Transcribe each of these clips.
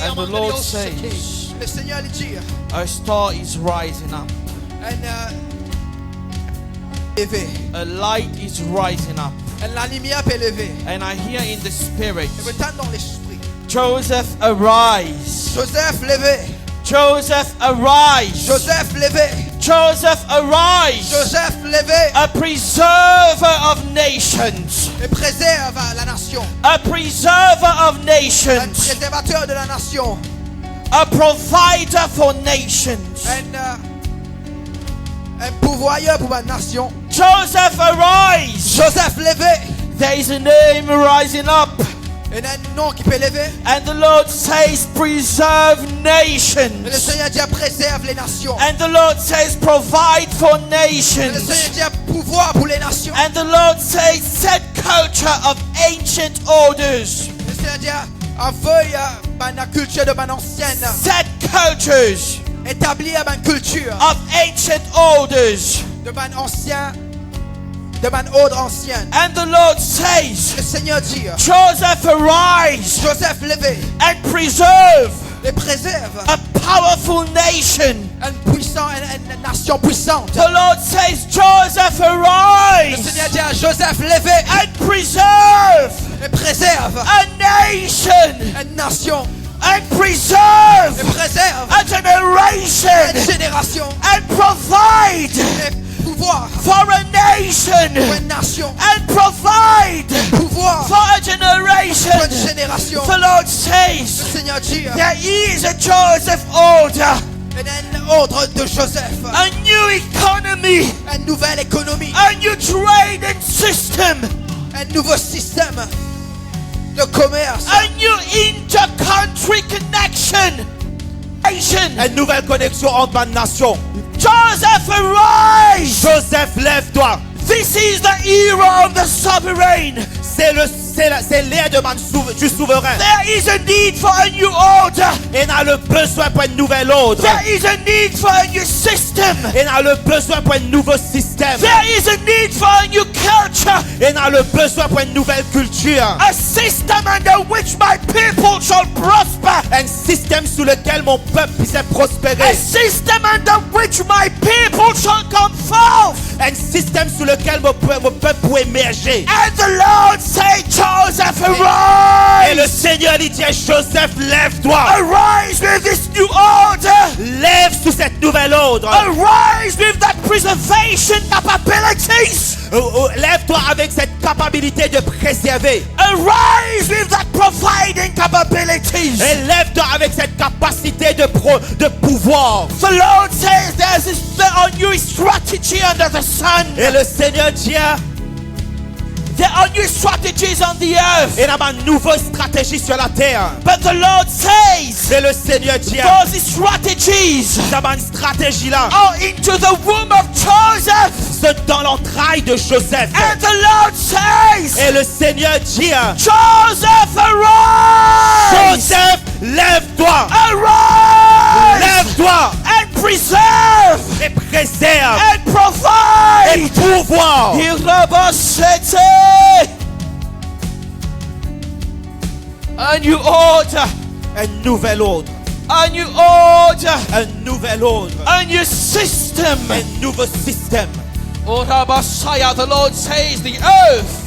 And the Lord says, Le Seigneur lui dit, a star is rising up. A light is rising up. La lumière peut lever. And I hear in the spirit, Je t'entends dans l'esprit. Joseph, arise. Joseph levé. Joseph, arise. Joseph levé. Joseph, arise. Joseph levé. A preserver of nations. Et préserve la nation. A preserver of Un nations. préservateur de la nation. A provider for nations. Un pourvoyeur pour la nation. Joseph, arise. Joseph levé. There is a name rising up. Il y a un nom qui peut lever. And the Lord says, preserve Et le nations. Seigneur dit préserve les nations. And the Lord says, provide for Et le nations. Seigneur dit pouvoir pour les nations. And the Lord says, set culture of ancient orders. Le Seigneur dit envoie la culture de mon ancienne. Set cultures Établir une culture of ancient orders. de mon ancien, de mon ordre ancien. And the Lord says, Le Seigneur dit Joseph, arise Joseph levé. and preserve Les préserve. a powerful nation. Une nation puissante. The Lord says, Joseph, Le arise Seigneur dit à Joseph levé. and preserve Et préserve a nation. une nation. And preserve Et préserve a generation. une génération. And provide Et pouvoir for a nation. pour une nation. And provide Pouvoir for a pour generation. une génération. The Lord Le says, Seigneur dit there is a Joseph order, il y a un ordre de Joseph. a new economy, Une nouvelle économie. a new trading system, Un nouveau système de commerce. a new inter-country connection. Une nouvelle connexion entre ma nation. Joseph, arise! Joseph, lève-toi. This is the era of the sovereign. C'est l'ère du souverain. There is a need for a new order. Et on a le besoin pour un nouvel ordre. There is a need for a new system. Et on a le besoin pour un nouveau système. There is a need for a new culture. Et on a le besoin pour une nouvelle culture. A system under which my people shall prosper. Un système sous lequel mon peuple puisse A prospérer. system under which my people shall come forth. Un système sous lequel mon peuple peut émerger. And the Lord say, Joseph, Et le arise. Seigneur dit, Joseph, lève-toi. Arise with this new order. Lève sous cette nouvelle ordre. Arise with that preservation capabilities. Lève-toi avec cette capacité de préserver. Arise with that providing capabilities. Et lève-toi avec cette capacité de pouvoir. The Lord says there are new strategy under the sun. Et le Seigneur dit, There are new strategies on the earth. il y a une nouvelle stratégie sur la terre. But the Lord says Et le Seigneur dit, those strategies il y a une stratégie là. are into the womb of Joseph. C'est dans l'entraille de Joseph. And the Lord says, Et le Seigneur dit, Joseph, arise. Joseph, lève-toi. Arise. Lève-toi. And preserve. Et préserve. And provide. Et pouvoir. A new order. Un nouvel ordre. A new order. Un nouvel ordre. A new system. Un nouveau système. The Lord says the earth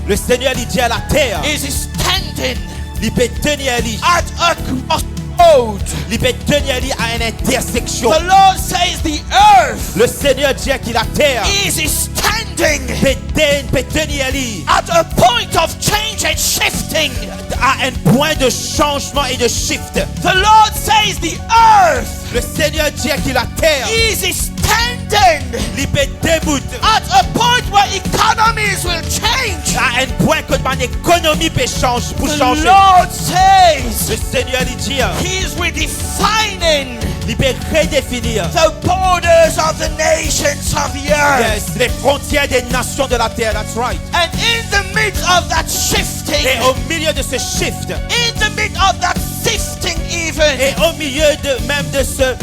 Le Seigneur lui dit à la terre, is standing il peut tenir lui. at a crossroad. Il peut tenir lui à une intersection. The Lord says the earth Le Seigneur dit que la terre is standing peut tenir lui at a point of change and shifting. à un point de changement et de shift. The Lord says the earth Le Seigneur dit que la terre is standing il peut debout at a point where economies will change. à un point que mon économie peut changer pour The changer. Lord says Le Seigneur lui dit He is redefining Il peut redéfinir the borders of the nations of the earth. yes, les frontières des nations de la terre. That's right. And in the midst of that shifting, Et au milieu de ce shift, in the midst of that sifting even, et au milieu même de ce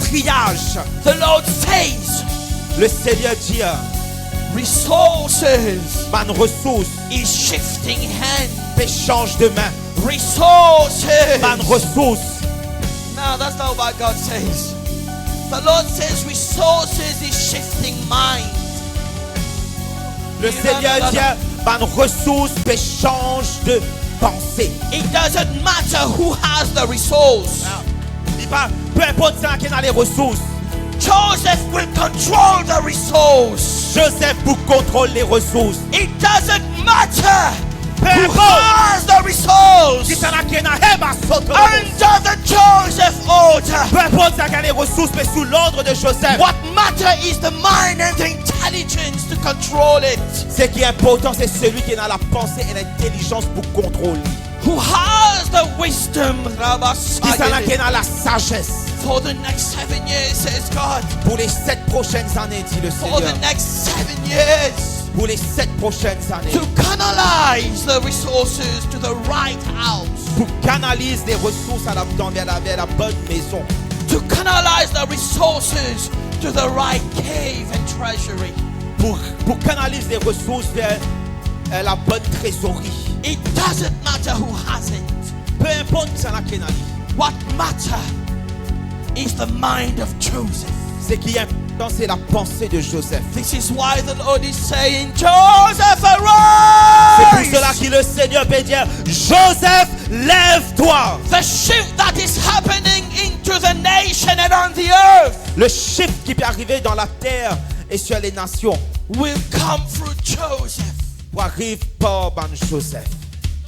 triage, the Lord says, le Seigneur dit, resources man ressource, is shifting hands. change de main, Resources. man ressource. No, that's not what God says. The Lord says resources is shifting minds. Le Seigneur dit, man ressource, change de pensée. It doesn't matter who has the resource. Il va, peu importe qui a les ressources. Joseph will control the resource. Joseph vous contrôle les ressources. It doesn't matter Peu who importe has the resource. si ça n'a qu'un heba sauter. Under the Joseph order. Peu importe qui a les ressources, mais sous l'ordre de Joseph. What matter is the mind and the intelligence to control it. Ce qui est important, c'est celui qui a la pensée et l'intelligence pour contrôler. Who has the wisdom, Qui ça n'a qu'un la sagesse. for the next 7 years, says God. Pour les 7 prochaines années, dit le For the Seigneur. next 7 years. Pour les 7 prochaines années. To canalize the resources to the right house. Pour canaliser les ressources vers la bonne maison. To canalize the resources to the right cave and treasury. Pour canaliser les ressources vers la bonne trésorerie. It doesn't matter who has it. Peu importe qui ça n'a qu'un ali. What matter is the mind of Joseph. Ce qui est important, c'est la pensée de Joseph. This is why the Lord is saying, Joseph, C'est pour arise! cela que le Seigneur peut dire, Joseph, lève-toi. The shift that is happening into the nation and on the earth Le shift qui peut arriver dans la terre et sur les nations will come through Joseph. arrive par Joseph.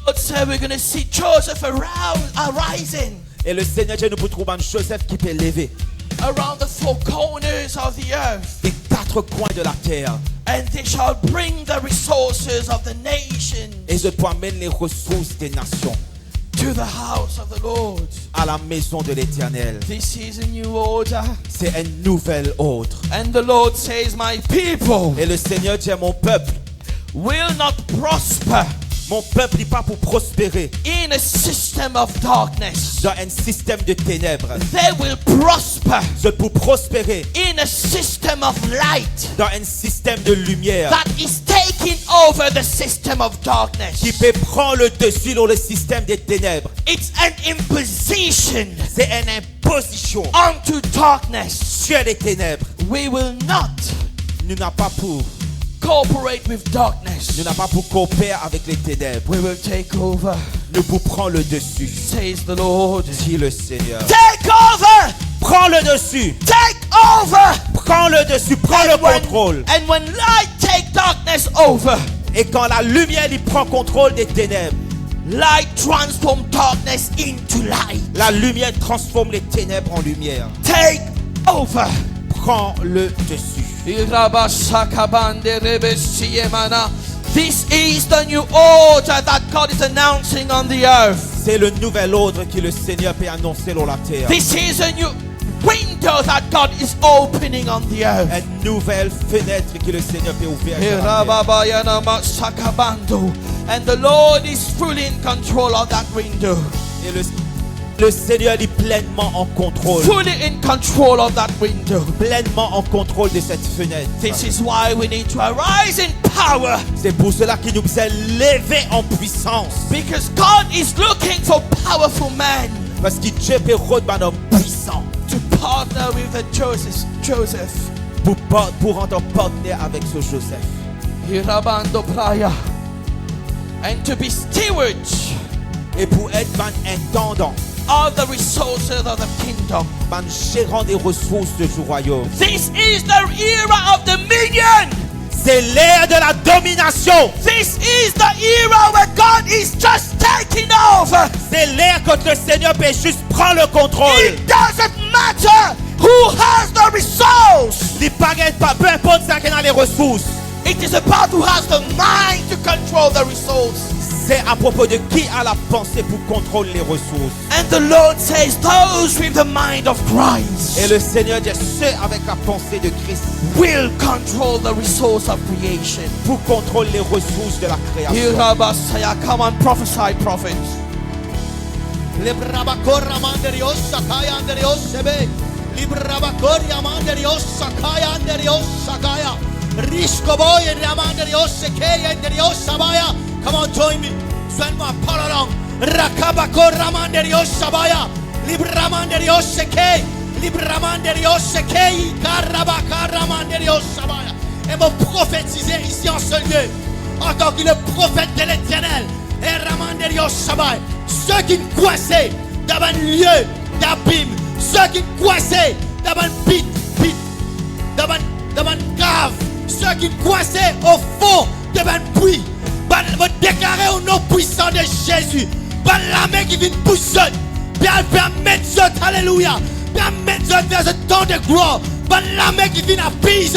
God said we're going to see Joseph arising Et le Seigneur Dieu nous peut trouver Joseph qui peut lever around the four corners of the earth. des 4 coins de la terre. And they shall bring the resources of the nations Et je peux amener les ressources des nations to the house of the Lord. à la maison de l'Éternel. This is a new order. C'est un nouvel ordre. And the Lord says, my people Et le Seigneur dit, mon peuple, will not prosper mon peuple n'est pas pour prospérer in a system of darkness. dans un système de ténèbres. They will prosper C'est pour prospérer in a system of light dans un système de lumière that is taking over the system of darkness. qui peut prendre le dessus dans le système des ténèbres. It's an imposition C'est une imposition unto darkness. sur les ténèbres. We will not Nous n'avons pas pour cooperate with darkness. Nous n'avons pas pour coopérer avec les ténèbres. We will take over, Nous pour prendre le dessus. says the Lord. Dit le Seigneur. Take over! Prends le dessus. Take over! Prends le dessus. Prends le contrôle. And when light take darkness over, Et quand la lumière il prend contrôle des ténèbres, light transform darkness into light. la lumière transforme les ténèbres en lumière. Take over. Prends le dessus. This is the new order that God is announcing on the earth. C'est le nouvel ordre que le Seigneur peut annoncer dans la terre. This is a new window that God is opening on the earth. Une nouvelle fenêtre que le Seigneur peut ouvrir sur la terre. And the Lord is fully in control of that window. Et le Seigneur est pleinement en contrôle. Fully in control of that window. Pleinement en contrôle de cette fenêtre. This is why we need to arise in power. C'est pour cela qu'il nous a levés en puissance. Because God is looking for powerful men Parce que Dieu peut rendre un homme puissant to partner with the Joseph. pour rendre partenaire avec ce Joseph. Hirabando Praya. And to be stewards Et pour être un intendant, of the resources of the kingdom. un gérant des ressources du royaume. This is the era of dominion. C'est l'ère de la domination. This is the era where God is just taking over. C'est l'ère quand le Seigneur peut juste prendre le contrôle. It doesn't matter who has the resource. Il paraît pas, peu importe ça qui a les ressources. It is about who has the mind to control the resource. C'est à propos de qui a la pensée pour contrôler les ressources. And the Lord says, those with the mind of Christ. Et le Seigneur dit, ceux avec la pensée de Christ will control the resource of creation. pour contrôler les ressources de la création. Come on, prophesy, prophets. Come on, join me. Sois-moi, parle along. Rakabako Ramanderio Sabaya. Libramanderio Seke. Libramanderio Seke. Karabaka Ramanderio Sabaya. Et me prophétiser ici en ce lieu, en tant que le prophète de l'Éternel. Et Ramanderio Sabaya. Ceux qui coincent dans un lieu d'abîme, ceux qui coincent dans un pit, dans un cave, ceux qui coincent au fond de un puits. Me déclarer au nom puissant de Jésus. Par la main qui vient pousser. Bien mettre ça, alléluia. Bien mettre ça vers ce temps de gloire. Par la main qui vient appuyer,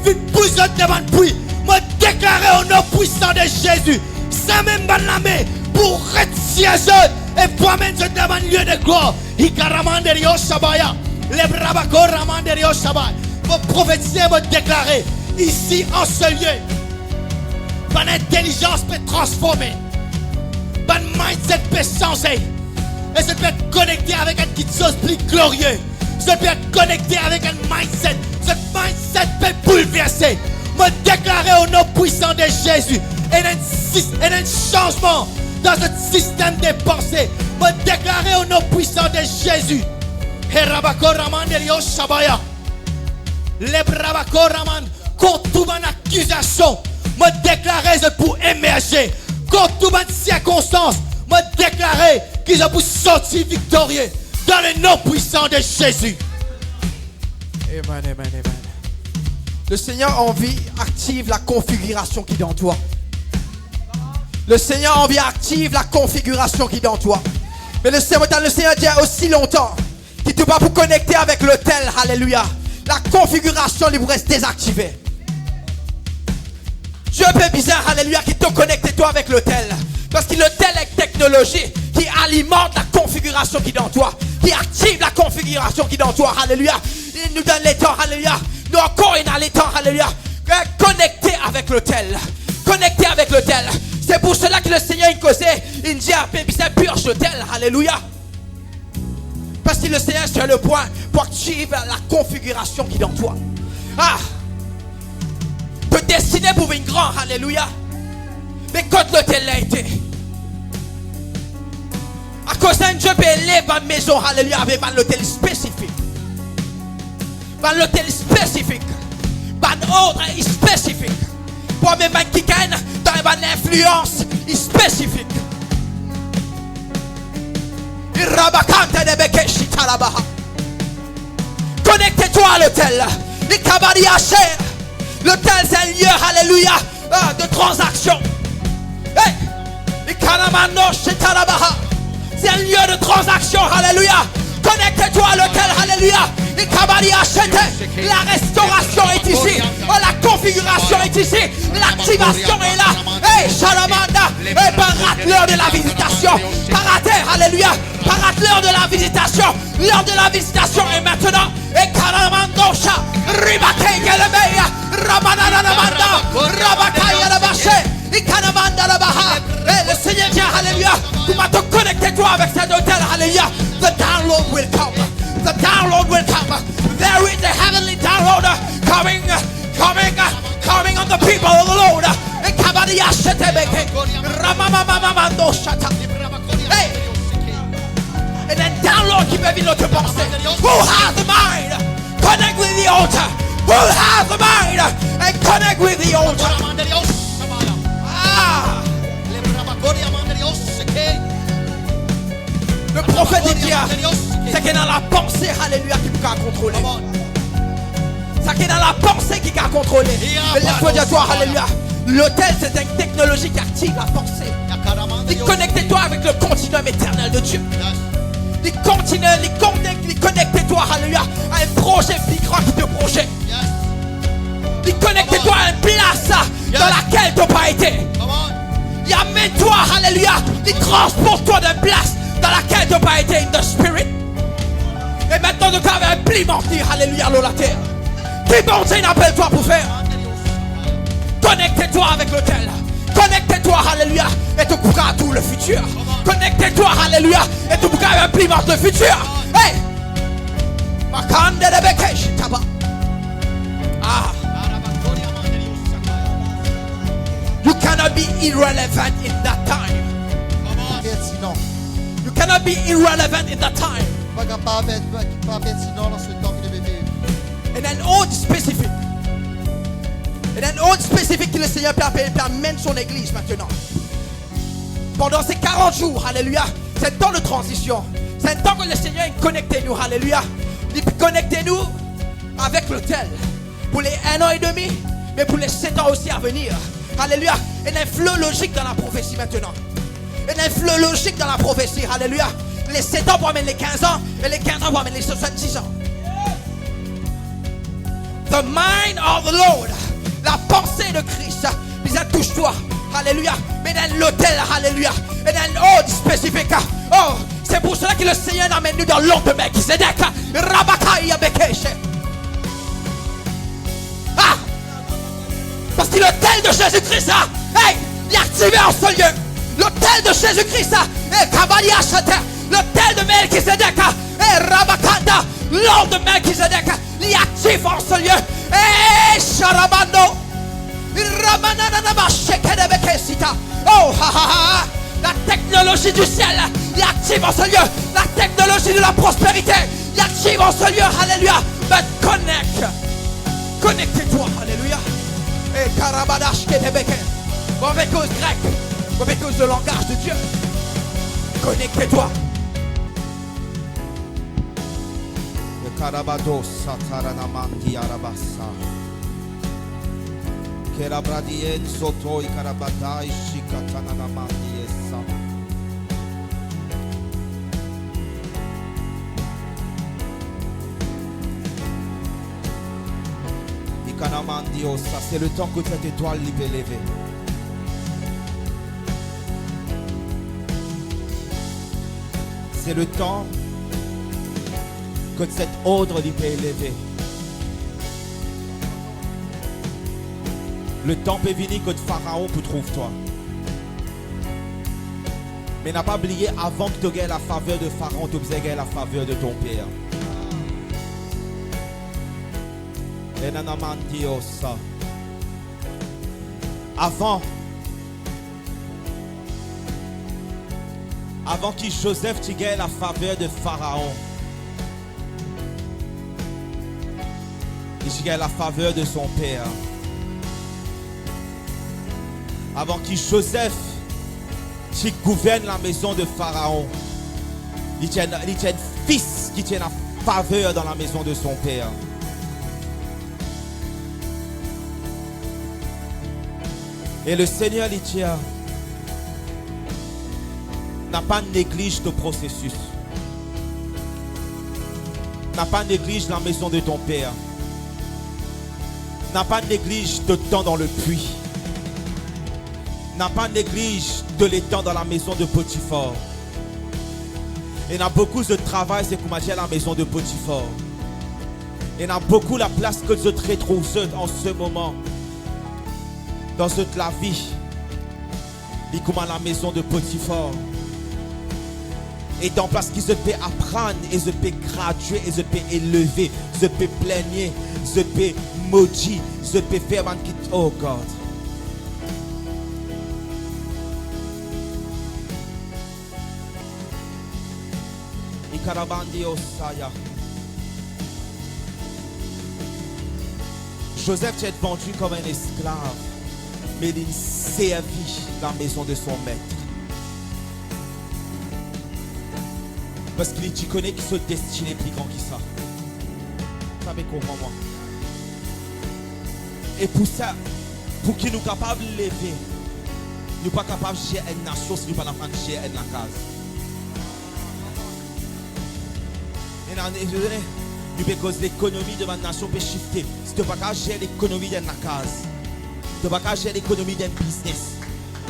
vient pousser devant le puits. Me déclarer au nom puissant de Jésus. Ça même par la main pour retirer ça et pour mettre ça devant le lieu de gloire. Ikaramanderio Sabaya. Les brabako ramanderio Sabaya. Me prophétiser, me déclarer ici en ce lieu. Bonne intelligence peut transformer. Bonne mindset peut changer. Et ça peut être connecté avec quelque chose de plus glorieux. Ça peut être connecté avec un mindset. Ce mindset peut bouleverser. Me déclarer au nom puissant de Jésus. Et un changement dans ce système de pensée. Me déclarer au nom puissant de Jésus. Herabako Ramanderio Shabaya. Les Brabako Raman. Contre toute une accusation. Me déclarer pour émerger contre toute circonstance. Me déclarer qu'ils ont pour sortir victorieux dans le nom puissant de Jésus. Amen, amen, amen. Le Seigneur en vie active la configuration qui est dans toi. Le Seigneur en vie active la configuration qui est dans toi. Mais le Seigneur dit aussi longtemps qu'il ne peut pas vous connecter avec l'autel. Alléluia. La configuration lui reste désactivée. Dieu peut bizarre, alléluia, qui te connecte toi avec l'autel. Parce que l'autel est technologie qui alimente la configuration qui est dans toi. Qui active la configuration qui est dans toi, alléluia. Il nous donne les temps, alléluia. Nous encore il a les temps, alléluia. Connecté avec l'autel. Connecté avec l'autel. C'est pour cela que le Seigneur il causait. Il dit à Pébissin, purge l'autel, alléluia. Parce que le Seigneur est sur le point pour activer la configuration qui est dans toi. Ah! Peut destiner pour une grande, alléluia. Mais quand l'autel a été, à cause d'un Dieu peut élever une maison, alléluia, avec un hôtel spécifique. Un hôtel spécifique. Un ordre spécifique. Pour même un qui gagne dans une influence spécifique. Connectez-toi à l'hôtel. L'hôtel c'est un lieu, alléluia, de transaction. Hey! C'est un lieu de transaction, alléluia. Connectez-toi à l'hôtel, alléluia. La restauration est ici. La configuration est ici. L'activation est là. Hey, Shalamanda. Et parate l'heure de la visitation. Parate, alléluia. Parate l'heure de la visitation. L'heure de la visitation est maintenant. Et Karamandosha. Ribate Gelemeya. Ramananamanda. Rabakaya la Baché. Et Kanamanda la Baha. Et le Seigneur dit, alléluia. Tu vas te connecter toi avec cet hôtel, alléluia. The download will come. The download will come. There is a heavenly download coming on the people of the Lord. Hey! And then download qui peut venir notre pensée. Who has the mind? Connect with the altar. Who has the mind? And connect with the altar. Ah! Le prophète dit, c'est qu'il est dans la pensée, alléluia, qui peut contrôler. C'est qu'il est dans la pensée qui peut contrôler. Mais laisse-moi dire toi, alléluia. L'autel, c'est une technologie qui active la pensée. Il connecte-toi avec le continuum éternel de Dieu. Il connecte-toi, alléluia, à un projet plus grand que te projet. Il connecte-toi à une place dans laquelle tu n'as pas été. Il amène-toi, alléluia. Il transporte-toi d'une place dans laquelle tu n'as pas été in the spirit. Et maintenant, tu vas implémenter, alléluia, la terre. Qui bon Dieu appelle-toi pour faire? Connectez-toi avec l'autel. Connectez-toi, alléluia, et tu pourras tout le futur. Connectez-toi, alléluia, et tu pourras implémenter le futur. Hey! Ah! You cannot be irrelevant in that time. Pertinent. You cannot be irrelevant in that time. Pas capable d'être pas pertinent dans ce temps que devait vivre. And an old specific. And an old specific que le Seigneur amène son église maintenant. Pendant ces 40 jours, alléluia, c'est un temps de transition. C'est un temps que le Seigneur connecte nous, alléluia. Il connecte-nous avec l'autel. Pour les 1 an et demi, mais pour les 7 ans aussi à venir. Alléluia. Il y a un flot logique dans la prophétie maintenant. Il y a un flot logique dans la prophétie. Alléluia. Les 7 ans vont amener les 15 ans. Et les 15 ans vont amener les 66 ans. The mind of the Lord. La pensée de Christ. Ils touche-toi. Alléluia. Mais dans l'autel. Alléluia. Et dans l'ordre spécifique. Oh. C'est pour cela que le Seigneur amène nous dans l'ordre de Melchisedec. Rabakaïa Bekeshe. Ah! Parce que l'autel de Jésus-Christ, hey, il est activé en ce lieu. L'autel de Jésus-Christ, l'autel de Melchisedec, Rabakanda, l'ordre de Melchisedec, il est actif en ce lieu. Hey, Sharabando, Ramanana Shekede Bekesita. Oh, ha ha ha. La technologie du ciel est active en ce lieu. La technologie de la prospérité est active en ce lieu. Alléluia. Mais connecte. Connectez-toi. Alléluia. Et Karabadash Kedebeke. Mauvais cause grecque. Mauvais cause de langage de Dieu. Connectez-toi. Le Karabados Sataranamandi Arabasa. Kerabradien Soto Karabadai Shikatanamandi Esa. Ikanamandiosa, c'est le temps que cette étoile peut lever. C'est le temps que cet ordre peut élever. Le temps peut venir que de Pharaon pour trouver toi. Mais n'a pas oublié, avant que tu aies la faveur de Pharaon, tu as gagné la faveur de ton père. Avant que Joseph tu gagne la faveur de Pharaon, il gagne la faveur de son père. Avant que Joseph qui gouverne la maison de Pharaon, il tient un fils qui tient la faveur dans la maison de son père. Et le Seigneur il tient n'a pas négligé le processus, n'a pas négligé la maison de ton père, n'a pas négligé de temps dans le puits, n'a pas négligé de l'étang dans la maison de Potiphar. Il y a beaucoup de travail, c'est comme à la maison de Potiphar. Il y a beaucoup la place que je te retrouve en ce moment dans toute la vie. Il est comme à la maison de Potiphar. Et dans place qui se peut apprendre, et se peut graduer, et se peut élever, se peut plaigner, se peut maudire, se peut faire un kit. Oh God. Joseph est vendu comme un esclave, mais il servit la maison de son maître. Parce qu'il connaît qu'il se destine est plus grand que ça. Vous savez comment moi. Et pour ça, pour qu'il nous capable de lever, nous ne sommes pas capables de gérer une nation si nous ne sommes pas de gérer la case. Et nous pouvons cause l'économie de ma nation peut shifter. Si tu ne peux pas gérer l'économie de la case, tu ne peux pas gérer l'économie d'un business.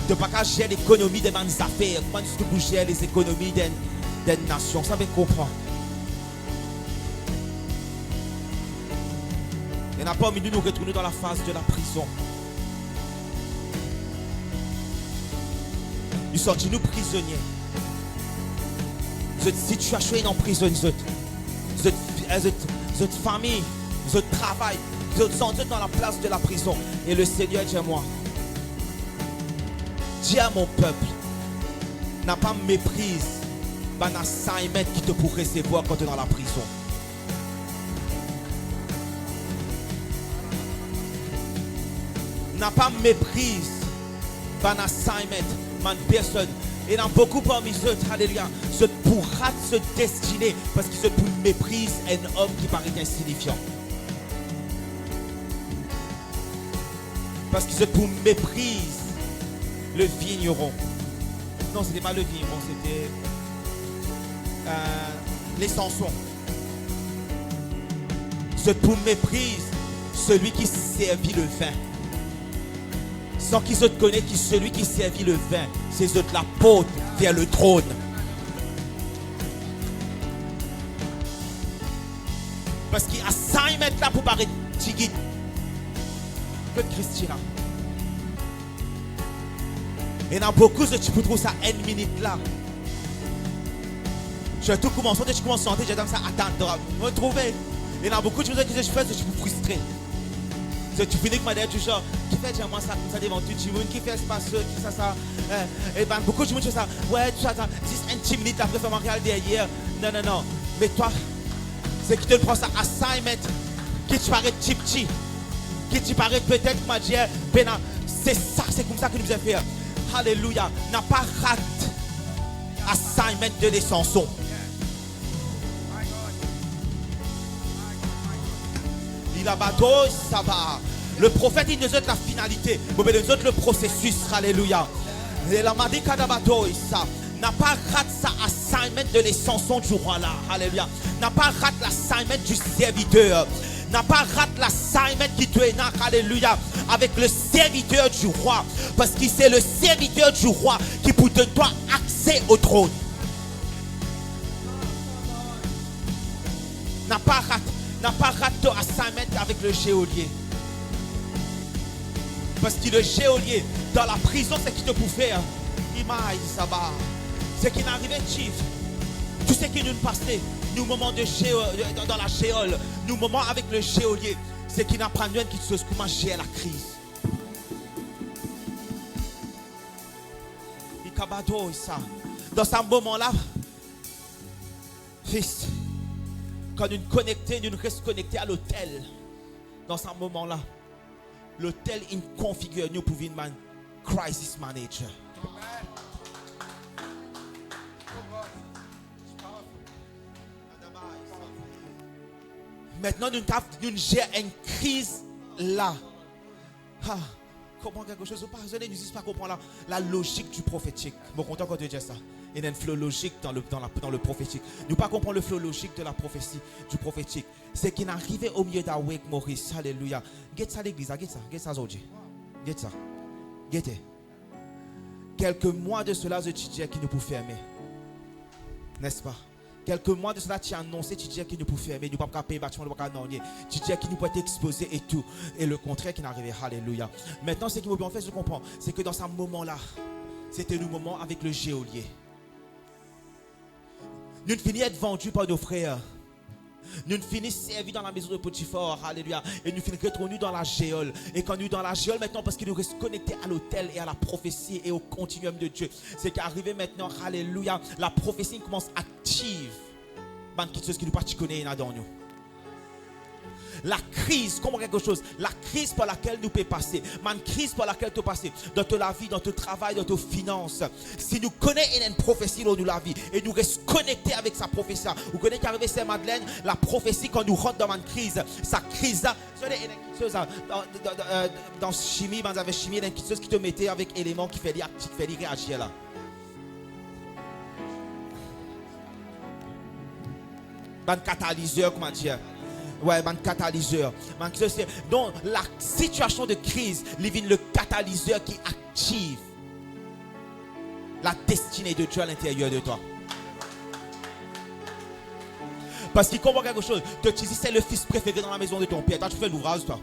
De pas qu'à gérer l'économie des affaires. Comment est-ce que vous gérez les économies des nations? Ça veut comprendre. Il n'y en a pas au milieu de nous retourner dans la phase de la prison. Nous sortis nous prisonniers. Cette situation est en prison. Cette famille, ce travail, vous êtes dans la place de la prison. Et le Seigneur dit à moi, dis à mon peuple, n'a pas méprise un assignment qui te pourrait recevoir quand tu es dans la prison. N'a pas méprise un assignment, man personne. Et dans beaucoup parmi eux, alléluia, se pourra se destiner parce qu'ils se méprisent un homme qui paraît insignifiant. Parce qu'ils se méprisent le vigneron. Non, c'était pas le vigneron, c'était les Samsons. Se méprisent celui qui servit le vin. Sans qu'ils se connaissent qui celui qui servit le vin, c'est de la porte vers le trône. Parce qu'il a 5 mètres là pour paraître tigui. Que Christina. Et dans beaucoup de tu peux trouver ça une minute là. Je tout commence, quand tu commences à chanter, j'ai tendance à attendre, me trouver. Et dans beaucoup de choses que je fais, je suis frustré. Tu finis que madame du genre, qui fait moi ça devant tout le monde, qui fait ce passe, qui ça. Et ben beaucoup de monde fait ça. Ouais, tu attends 10 minutes après faire Montréal derrière. Non. Mais toi, c'est qui te prend ça à 5 mètres, qui te paraît petit, qui te paraît peut-être ma dieu, c'est ça, c'est comme ça que nous devons faire. Alléluia, n'a pas raté à 5 mètres de Samson. Il a battu, ça va. Le prophète, il nous donne la finalité. Mais il nous donne le processus. Alléluia. Et la madi kadabato, ça n'a pas raté ça à 5 mètres de l'ascension du roi là. Alléluia. N'a pas raté la 5 mètres du serviteur. N'a pas raté la 5 mètres qui te est. Alléluia. Avec le serviteur du roi. Parce que c'est le serviteur du roi qui peut te donner accès au trône. N'a pas raté à 5 mètres avec le geôlier. Parce que le geôlier, dans la prison, c'est qui te pouvait faire. C'est qui n'arrivait chief. Tu sais qui nous passait. Nous moments de dans la géole. Nous moments avec le geôlier. C'est qui n'apprend rien qui se comment gérer la crise. Dans ce moment-là, fils, quand nous connectons, nous restons connectés à l'hôtel. Dans ce moment-là, l'hôtel configure nous pour une crisis manager. Maintenant, nous gérons une crise là. Comment quelque chose, pas comprendre la logique du prophétique. Bon, content quand tu dis ça. Il y a une flow logique dans le prophétique. Nous pas comprendre le flow logique de la prophétie, du prophétique. C'est qu'il est arrivé au milieu d'Awake Maurice. Alléluia. Get ça l'église, get ça Zodji. Get ça. Get it. Quelques mois de cela, je te dis qu'il nous peut fermer. N'est-ce pas? Quelques mois de cela, tu as annoncé, tu dis qu'il nous peut fermer, nous ne pouvons pas payer bâtiment, nous ne pouvons pas gagner. Tu dis qu'il nous peut être exposé et tout. Et le contraire qui est arrivé. Alléluia. Maintenant, ce qui m'a bien fait, je comprends, c'est que dans ce moment-là, c'était le moment avec le geôlier. Nous finissons d'être vendus par nos frères. Nous finissons servis dans la maison de Potiphar. Alléluia. Et nous finissons retournés dans la géole. Et quand nous sommes dans la géole maintenant, parce que nous restons connectés à l'autel et à la prophétie et au continuum de Dieu, c'est qu'arrivé maintenant, alléluia, la prophétie commence active. Quelque chose qui nous pas connaît dans nous. La crise, comme quelque chose, la crise par laquelle nous pouvons passer, la crise par laquelle tu passes dans ta vie, dans ton travail, dans tes finances. Si nous connaissons une prophétie dans la vie et nous restons connectés avec sa prophétie, vous connaissez qu'arrivé Saint Madeleine, la prophétie quand nous rentrons dans une crise, sa crise, dans chimie, dans la chimie, il y a quelque chose qui te mettait avec éléments qui fait réagir là. Dans le catalyseur, comment dire? Ouais, un catalyseur. Donc, la situation de crise, il y a le catalyseur qui active la destinée de Dieu à l'intérieur de toi. Parce qu'il comprend quelque chose. Toi, tu dis, c'est le fils préféré dans la maison de ton père. Toi, tu fais l'ouvrage, toi.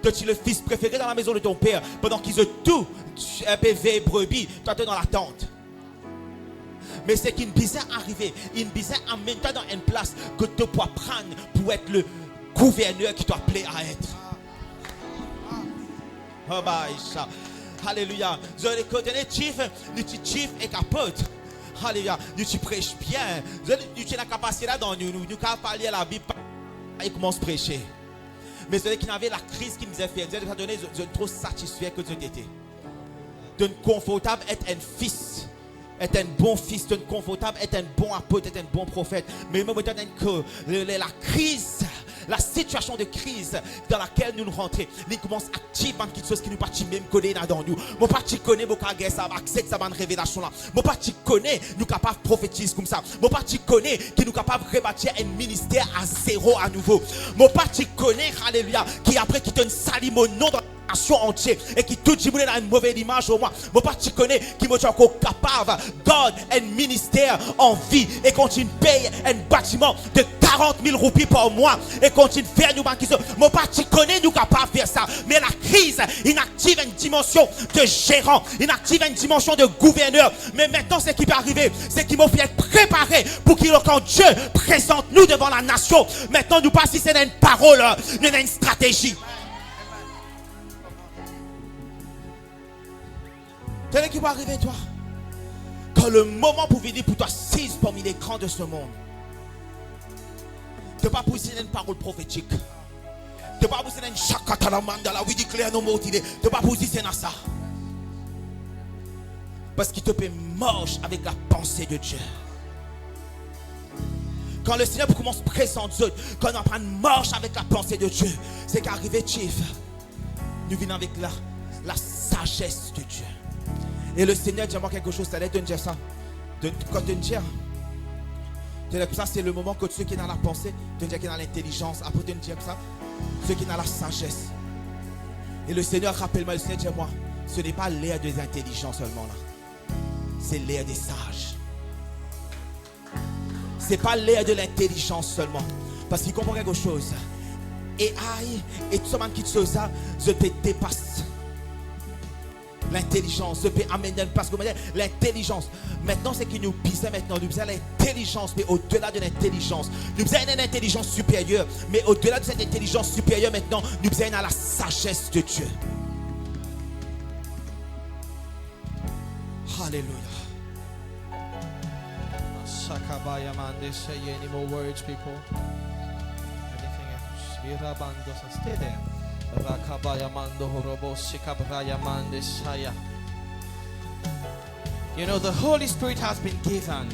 Toi, tu es le fils préféré dans la maison de ton père. Pendant qu'ils ont tout, PV, brebis, toi, tu es dans la tente. Mais c'est qu'une bizarre arrivée, une bizarre amène toi dans une place que tu dois prendre pour être le gouverneur qui doit appelé à être. Oh, bah, alléluia. Vous avez écouté, chief est capote. Alléluia. Tu prêches bien. Tu as la capacité là dans nous. Nous pouvons parler à la Bible et commence à prêcher. Mais celui qui avait la crise qui nous a fait, Dieu nous a donné, je suis trop satisfait que Dieu t'étais. De confortable être un fils. Être un bon fils, être confortable, être un bon apôtre, être un bon prophète. Mais même que la crise, la situation de crise dans laquelle nous rentrons, nous commençons à activer quelque chose qui nous partit même connaître dans nous. Mon parti connaît mon caractère, ça va accéder à cette révélation là. Mon parti connaît nous capable de prophétiser comme ça. Mon parti connaît qui nous capable de rebâtir un ministère à zéro à nouveau. Mon parti connaît, alléluia, qui après qui donne salut mon nom dans nation entière et qui tout le monde a une mauvaise image au moins. Mon parti connaît qui me encore capable God un ministère en vie et continue payer un bâtiment de 40 000 roupies par mois et continue faire nous qui mon parti connaît nous capable de faire ça. Mais la crise inactive une dimension de gérant, inactive une dimension de gouverneur. Mais maintenant ce qui peut arriver, c'est qu'il m'a fait être préparé pour qu'il quand Dieu présente nous devant la nation. Maintenant nous pas si c'est une parole, mais une stratégie. C'est qui va arriver toi. Quand le moment pour venir pour toi s'ise parmi les grands de ce monde. Tu ne pas positionner une parole prophétique. Tu ne pas positionner une chakatalamandala, oui, déclare nos mots, tu ne pas positionner ça. Parce qu'il te peut marcher avec la pensée de Dieu. Quand le Seigneur commence à présenter, quand on apprend marche avec la pensée de Dieu, c'est qu'arrivé, Chief, nous venons avec la sagesse de Dieu. Et le Seigneur dit à moi quelque chose, ça allait te dire ça. Quand tu dis, ça c'est le moment que ceux qui sont dans la pensée, te dire qui sont dans l'intelligence, après te dire ça, ceux qui sont dans la sagesse. Et le Seigneur, rappelle-moi, le Seigneur dit à moi, ce n'est pas l'ère des intelligents seulement là. C'est l'ère des sages. Ce n'est pas l'ère de l'intelligence seulement. Parce qu'il comprend quelque chose. Et tout ce monde qui te ça, je te dépasse. L'intelligence, je peux amener parce que l'intelligence, maintenant c'est qui nous pisse maintenant, nous avons l'intelligence, mais au-delà de l'intelligence, nous avons une intelligence supérieure, mais au-delà de cette intelligence supérieure maintenant, nous avons la sagesse de Dieu. Alléluia. Say any more words, people? Anything else? Stay there. You know, the Holy Spirit has been given.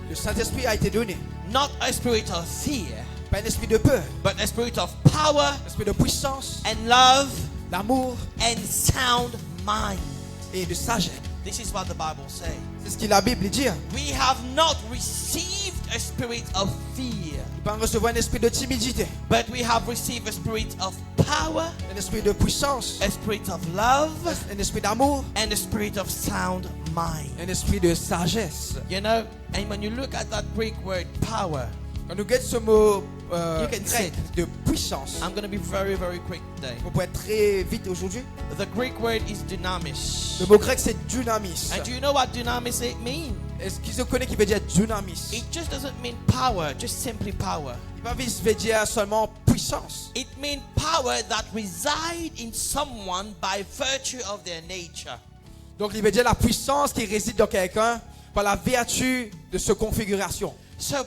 Le Saint-Esprit a été donné. Not a spirit of fear, Pas un esprit de peur, but a spirit of power un esprit de puissance, and love d'amour and sound mind. et de sagesse. This is what the Bible says. C'est ce que la Bible dit. We have not received a spirit of fear, Nous pas recevoir un esprit de timidité, but we have received a spirit of power, un esprit de puissance, a spirit of love, un esprit d'amour, and a spirit of sound mind. un esprit de sagesse. You know, and when you look at that Greek word power, Quand nous guettons ce mot You can say grec de puissance, I'm going to be very, very quick today. on peut être très vite aujourd'hui. The Greek word is dynamis. Le mot grec c'est dynamis. And do you know what dynamis it means? Est-ce qu'ils se connaissent qui veut dire dynamis? It just doesn't mean power, just simply power. Il va veut dire seulement puissance. It means power that reside in someone by virtue of their nature. Donc il veut dire la puissance qui réside dans quelqu'un par la vertu de sa configuration. So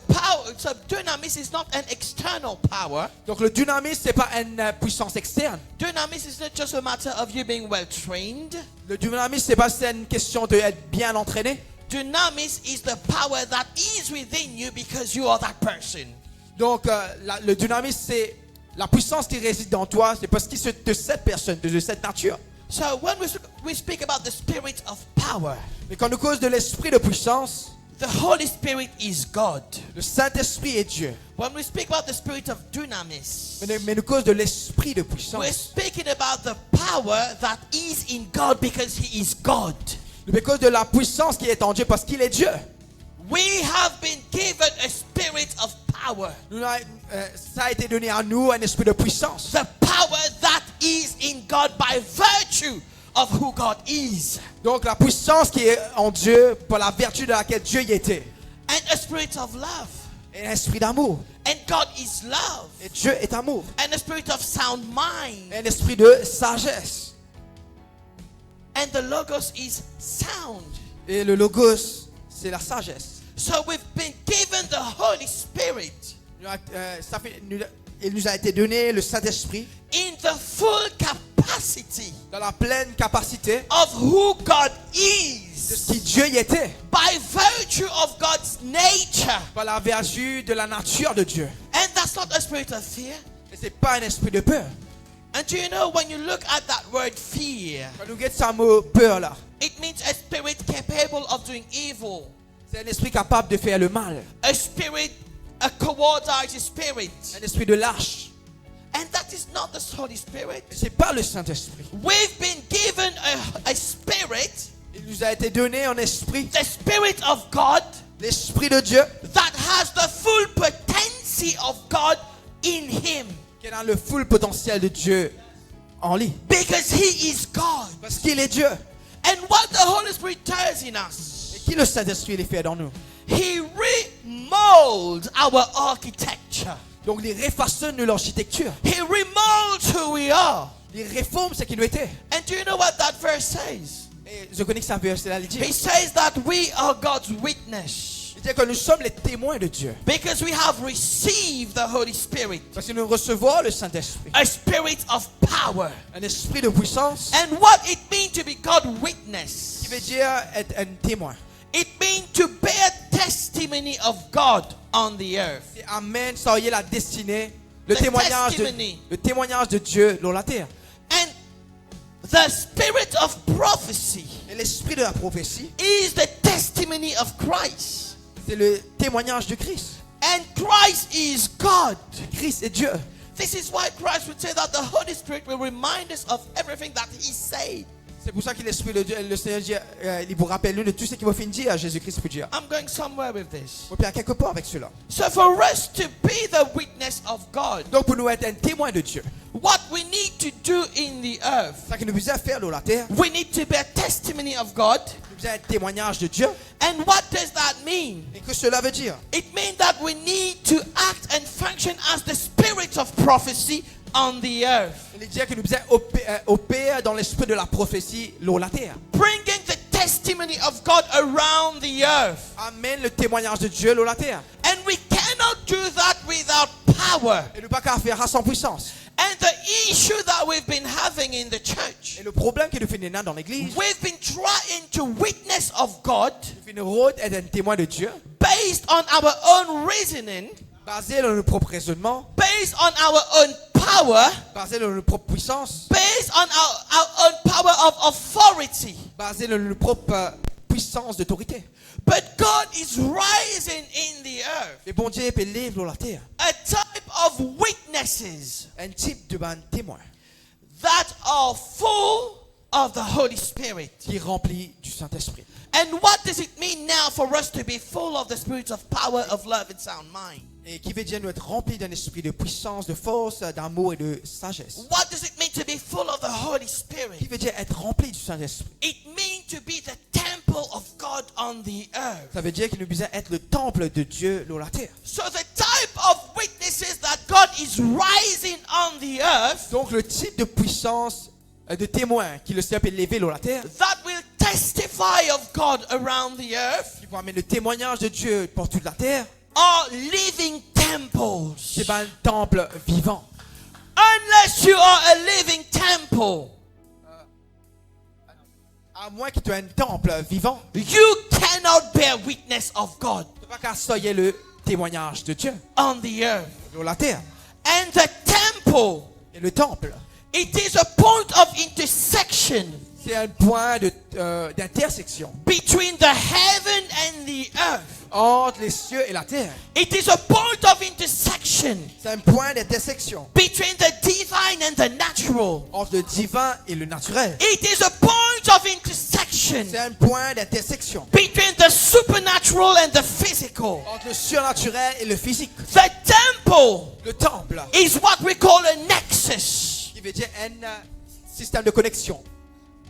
dynamis is not an external power. Donc le dynamis c'est pas une puissance externe. Dynamis is not just a matter of you being well trained. Le dynamis c'est pas une question d'être bien entraîné. Dynamis is the power that is within you because you are that person. Donc le dynamis c'est la puissance qui réside dans toi, c'est parce qu'il est de cette personne, de cette nature. So when we speak about the spirit of power, Mais quand nous cause de l'esprit de puissance, the Holy Spirit is God. le Saint-Esprit est Dieu. When we speak about the spirit of dynamis, Mais nous cause de l'esprit de we're puissance. speaking about the power that is in God because He is God. à cause de la puissance qui est en Dieu, parce qu'il est Dieu. We have been given a spirit of power. Ça a été donné à nous un esprit de puissance. The power that is in God by virtue of who God is. Donc la puissance qui est en Dieu, par la vertu de laquelle Dieu y était. And a spirit of love. Et un esprit d'amour. And God is love. Et Dieu est amour. And a spirit of sound mind. Un esprit de sagesse. And the logos is sound. Et le logos, c'est la sagesse. So we've been given the Holy Spirit Il nous a été donné le Saint-Esprit in the full capacity dans la pleine capacité of who God de is. ce qui Dieu y était, By virtue of God's nature. par la vertu de la nature de Dieu. And that's not a spirit of fear. Et c'est pas un esprit de peur. And do you know, when you look at that word fear, Quand nous guettons ce mot peur là, it means a spirit capable of doing evil. c'est un esprit capable de faire le mal. A spirit, a cowardice spirit. Un esprit de lâche. And that is not the Holy Spirit. Et c'est pas le Saint-Esprit. We've been given a spirit, Il nous a été donné un esprit, the Spirit of God, l'esprit de Dieu, that has the full potency of God in Him. qui est dans le full potentiel de Dieu en lui. Because He is God. Parce qu'il est Dieu. And what the Holy Spirit does in us, Et qui le Saint-Esprit les fait dans nous. He remolds our architecture. Donc il réfaçonne l'architecture. He remolds who we are. Il réforme ce qui nous était. And do you know what that verse says? Et je connais que ça veut cela dit. He says that we are God's witness. Il dit que nous sommes les témoins de Dieu. Because we have received the Holy Spirit. Parce que nous recevons le Saint-Esprit. A spirit of power. Un esprit de puissance And what it means to be God's witness, qui veut dire être un témoin. it means to bear testimony of God on the earth. Et Amen, ça y est la destinée, The testimony. le témoignage de Dieu dans la terre. And the spirit of prophecy Et l'esprit de la prophétie, is the testimony of Christ. c'est le témoignage de Christ. And Christ is God. Christ est Dieu. This is why Christ would say that the Holy Spirit will remind us of everything that He said. C'est pour ça que l'esprit de Dieu, le Seigneur dit, il vous rappelle de tout ce qu'il va finir dire à Jésus-Christ peut dire. I'm going somewhere with this. On peut aller quelque part avec cela. So for us to be the witness of God, Donc pour nous être un témoin de Dieu, what we need to do in the earth, ça que nous besoin faire dans la terre, we need to bear testimony of God. nous besoin un témoignage de Dieu. And what does that mean? Et que cela veut dire? It means that we need to act and function as the spirit of prophecy on the earth, Il veut dire que nous besoin opérer dans l'esprit de la prophétie dans la terre. bringing the testimony of God around the earth. Amen, le témoignage de Dieu dans la terre. And we cannot do that without power. Et nous pas qu'à faire à sans puissance. And the issue that we've been having in the church, Et le problème que nous faisons dans l'église, we've been trying to witness of God nous faisons rôle être un témoin de Dieu, based on our own reasoning, basé dans notre propre raisonnement, based on our own power, basé dans notre propre puissance, based on our own power of authority. basé dans notre propre puissance d'autorité. But God is rising in the earth Et bon Dieu peut lever dans la terre a type of witnesses un type de témoin that are full of the Holy Spirit. qui est rempli du Saint-Esprit. And what does it mean now for us to be full of the spirit of power, of love, and sound mind? Et qui veut dire nous être remplis d'un esprit de puissance, de force, d'amour et de sagesse. What does it mean to be full of the Holy Qui Spirit? veut dire être rempli du Saint-Esprit. It means to be the temple of God on the earth. Ça veut dire que nous besoin être le temple de Dieu dans la terre. So the type of witnesses that God is rising on the earth, Donc le type de puissance, de témoin qui le Seigneur peut lever dans la terre, that will testify of God around the earth, qui va amener le témoignage de Dieu pour toute la terre, are living temples. c'est un temple vivant. Unless you are a living temple, À moins que tu aies un temple vivant, you cannot bear witness of God tu ne peux pas qu'à soyez le témoignage de Dieu on the earth. dans la terre. And the temple, Et le temple, it is a point of intersection c'est un point d'intersection between the heaven and the earth. entre les cieux et la terre. It is a point of intersection C'est un point d'intersection between the divine and the natural. entre le divin et le naturel. It is a point of intersection intersection C'est un point d'intersection between the supernatural and the physical. entre le surnaturel et le physique. The temple Le temple, is what we call a nexus qui veut dire un système de connexion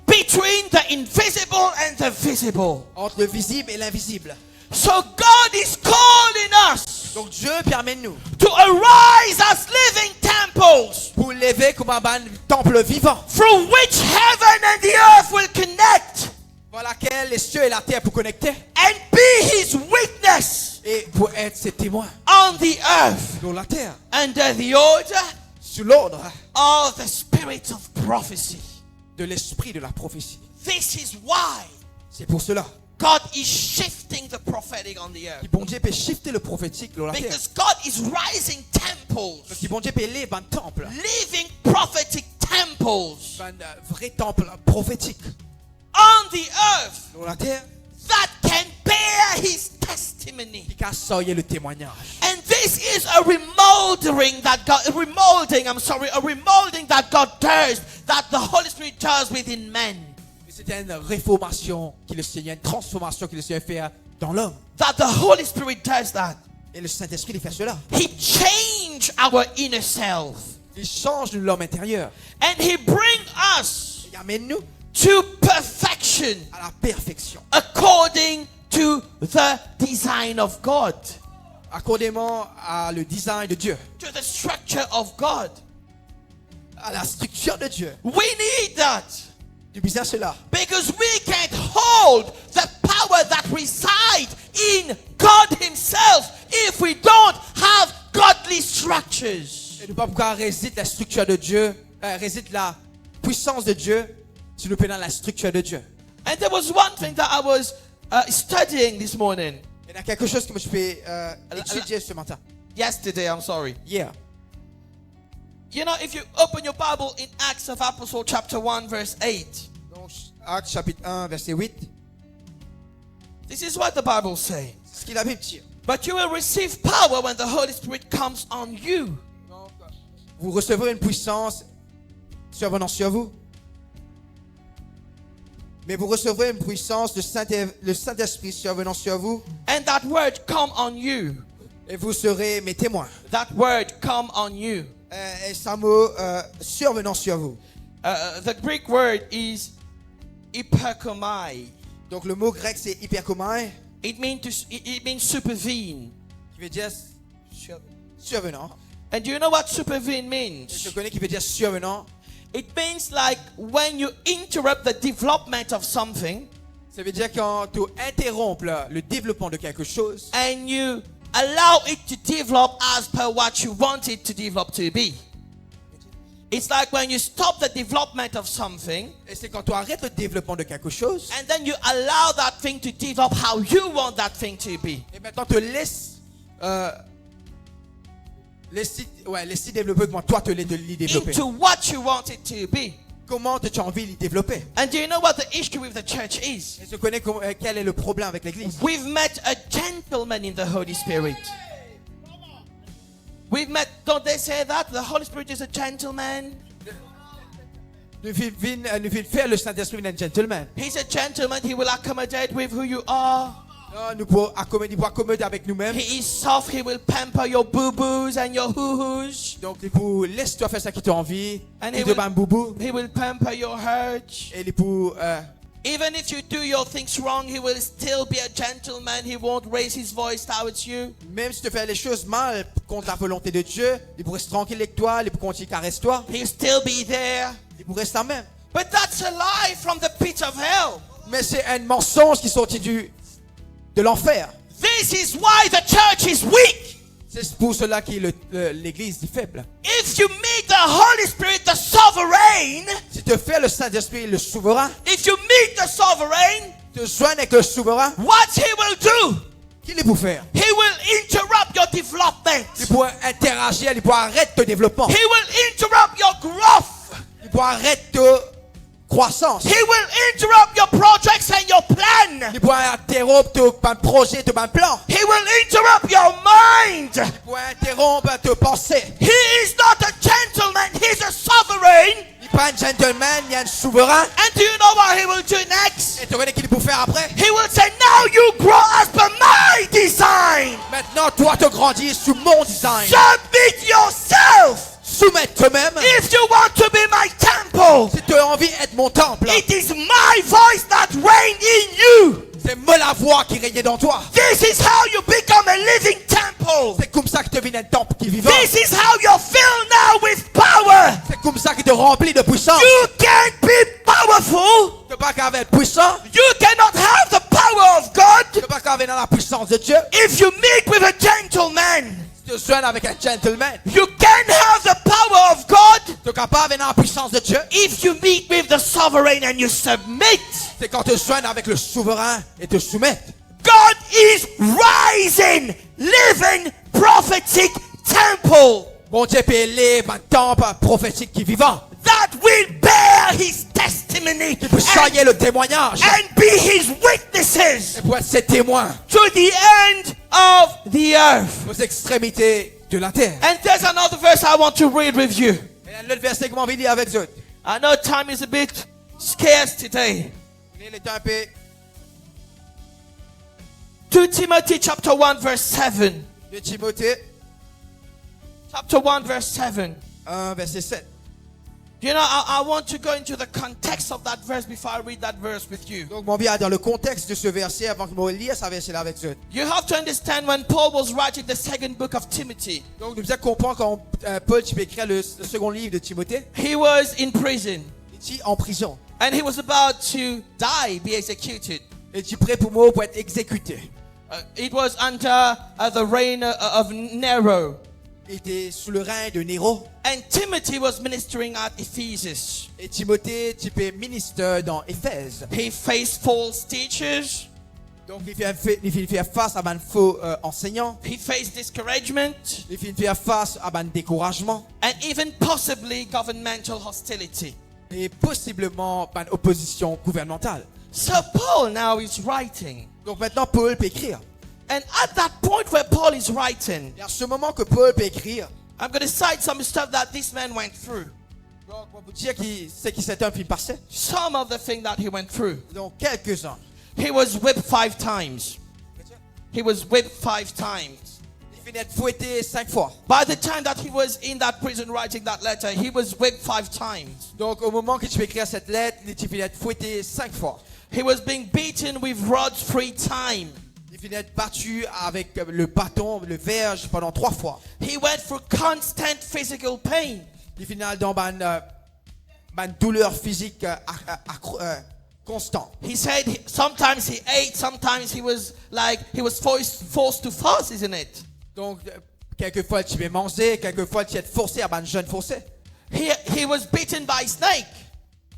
between the invisible and the visible. entre le visible et l'invisible. So God is calling us Donc Dieu permet-nous to arise as living temples pour lever comme un temple vivant, through which heaven and the earth will connect par laquelle les cieux et la terre pour connecter and be his witness et pour être ses témoins on the earth sur la terre, under the order sous l'ordre of the spirit of prophecy. de l'esprit de la prophétie. This is why C'est pour cela God is shifting the prophetic on the earth. que bon Dieu peut shifter le prophétique sur la terre. Because God is rising temples, Parce que bon Dieu peut lever un temple, living prophetic temples un vrai temple prophétique on the earth sur la terre that can bear his testimony. qui assoye le témoignage. And this is a remolding that God, a remolding that God does, that the Holy Spirit does within men. C'est une réformation qui le Seigneur, une transformation que le Seigneur fait dans l'homme. That the Holy Spirit does that. Et le Saint-Esprit il fait cela. He changed our inner self. Il change l'homme intérieur. And he brings us Il amène-nous to perfection à la perfection. according to the design of God, Accordément à le design de Dieu, to the structure of God. à la structure de Dieu. We need that Du besoin cela. because we can't hold the power that resides in God himself if we don't have godly structures. Et ne pas pourquoi réside la structure de Dieu, réside la puissance de Dieu, si nous prenons la structure de Dieu. And there was one thing that I was studying this morning. Il y a quelque chose que je peux étudier ce matin. Yesterday, I'm sorry. Hier. You know, if you open your Bible in Acts of Apostles chapter 1 verse 8, Donc, Actes chapitre 1, verset 8. this is what the Bible says. C'est ce qu'il a Bible dit. But you will receive power when the Holy Spirit comes on you. Donc, vous recevrez une puissance survenant sur vous. Mais vous recevrez une puissance, le Saint-Esprit survenant sur vous. And that word come on you. Et vous serez mes témoins. That word come on you. Et ce mot survenant sur vous. The Greek word is hyperkomai. Donc le mot grec c'est hyperkomai, It means supervene. qui veut dire survenant. And do you know what supervene Je means? connais qui veut dire survenant. It means like when you interrupt the development of something Ça veut dire quand tu interrompes le développement de quelque chose and you allow it to develop as per what you want it to develop to be. It's like when you stop the development of something et c'est quand tu arrêtes le développement de quelque chose and then you allow that thing to develop how you want that thing to be. et maintenant tu laisses développer comment toi tu l'es développer. Into what you want it to be. Comment tu as envie de le développer. And do you know what the issue with the church is? Et je connais quel est le problème avec l'église. We've met a gentleman in the Holy Spirit. We've met, don't they say that? The Holy Spirit is a gentleman. Nous voulons faire le Saint-Esprit d'un gentleman. He's a gentleman. He will accommodate with who you are. Non, nous pouvons accommoder avec nous-mêmes. He is soft. He will pamper your boo-boos and your hoo-hoos. Donc, laisse-toi faire ça qui t'a envie. And Il te bat un boubou. he will pamper your hurts. Et pour Even if you do your things wrong, he will still be a gentleman. He won't raise his voice towards you. même si tu fais les choses mal contre la volonté de Dieu, il pourrait se tranquille avec toi, il pourrait continuer caresse-toi, He'll still be there. il pourrait rester même. But that's a lie from the pit of hell. Mais c'est un mensonge qui sortit de l'enfer. This is why the church is weak. C'est pour cela que l'église est faible. If you meet the Holy Spirit, the sovereign, Si tu fais le Saint-Esprit, le souverain, if you meet the sovereign, te joindre avec le souverain, what he will do, qu'il est pour faire? he will interrupt your development. Il pourrait interagir, il pourrait arrêter ton développement, He will interrupt your growth. il pourrait arrêter ta croissance, He will interrupt your projects and your plan. il pourrait interrompre ton projet, ton plan, He will interrupt your mind. il pourrait interrompre tes pensées. He is not a gentleman, he's a sovereign. Il n'est pas un gentleman, il y a un souverain. And do you know what he will do next? Et tu connais qu'il pour faire après? He will say, now you grow as per my design. Maintenant, toi te grandis sous mon design. Submit yourself. Soumets toi-même. If you want to be my temple, Si tu as envie d'être mon temple, it is my voice that reigns in you. c'est moi la voix qui règne dans toi. This is how you become a living temple. C'est comme ça que tu deviens un temple qui vivant. This is how you're filled now with power. C'est comme ça qu'il te remplit de puissance. You can't be powerful. Tu ne peux pas qu'avoir être puissant. You cannot have the power of God Tu ne peux pas qu'avoir dans la puissance de Dieu. if you meet with a gentleman. Si tu soignes avec un gentleman. You can have the power of God Tu es capable d'être dans la puissance de Dieu. if you meet with the sovereign and you submit. C'est quand tu soignes avec le souverain et te soumets. God is rising, living, prophetic temple Bon Dieu peut élire un temple prophétique qui est vivant. that will bear his testimony Qui peut sailler le témoignage. and be his witnesses Et pour être ses témoins to the end of the earth. aux extrémités de la terre. And there's another verse I want to read with you. Et l'autre verset que j'ai envie de lire avec vous. I know time is a bit scarce today. Il est un peu 2 Timothy chapter 1 verse 7. de Timothée Chapter 1 verse 7. 1 verset 7. You know, I want to go into the context of that verse before I read that verse with you. Donc mon bien dans le contexte de ce verset avant que je lise ce verset là avec vous. You have to understand when Paul was writing the second book of Timothy, Donc nous devons comprendre quand Paul tu peux écrire le second livre de Timothée, he was in prison il est en prison. and he was about to die, be executed. Et tu es prêt pour moi pour être exécuté. It was under the reign of Nero. Il était sous le règne de Néro. And Timothy was ministering at Ephesus. Et Timothée, tu es ministre dans Éphèse. He faced false teachers. Donc il fait face à un faux enseignant. He faced discouragement Il fait face à un découragement. and even possibly governmental hostility. Et possiblement une opposition gouvernementale. So Paul now is writing. Donc maintenant Paul peut écrire. And at that point where Paul is writing, Et à ce moment que Paul peut écrire, I'm going to cite some stuff that this man went through. donc on va vous dire ce qui s'est un film passé. Some of the things that he went through. Donc quelques-uns. He was whipped 5 times. He was whipped 5 times. Il finit d'être fouetté 5 fois. By the time that he was in that prison writing that letter, he was whipped 5 times. Donc au moment que tu peux écrire cette lettre, il finit d'être fouetté 5 fois. He was being beaten with rods 3 times. Il finit d'être battu avec le bâton, le verge pendant 3 fois. He went through constant physical pain. Il finit dans une douleur physique constante. He said sometimes he ate, sometimes he was forced to fast, isn't it? Donc quelquefois tu peux manger, quelquefois tu es forcé à un jeûne forcé. He was beaten by a snake.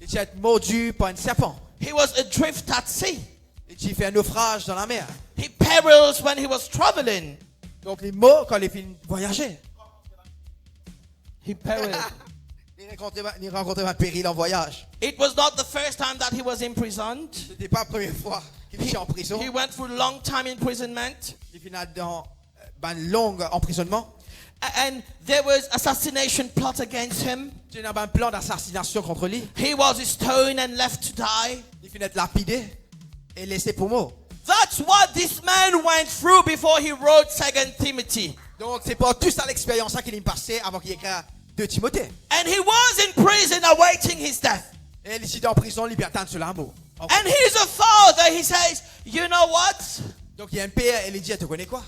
Et tu es mordu par un serpent. He was adrift at sea. Et tu fais un naufrage dans la mer. He perished when he was traveling. Donc il est mort quand il finit de voyager. He perished. Il rencontrait un péril en voyage. It was not the first time that he was imprisoned. Ce n'était pas la première fois qu'il était en prison. He went through long time imprisonment. Il finit dans un long emprisonnement. And there was assassination plot against him. Il y a un plan d'assassination contre lui. He was stoned and left to die. Il finit d'être lapidé et laissé pour mort. That's what this man went through before he wrote 2 Timothy. Donc c'est pas tout ça l'expérience qu'il est passé avant qu'il écrive 2 Timothée. And he was in prison awaiting his death. Et il est en prison, il attend sur l'amour. And he's a father. He says, you know what? Donc il y a un père et il dit, tu connais quoi?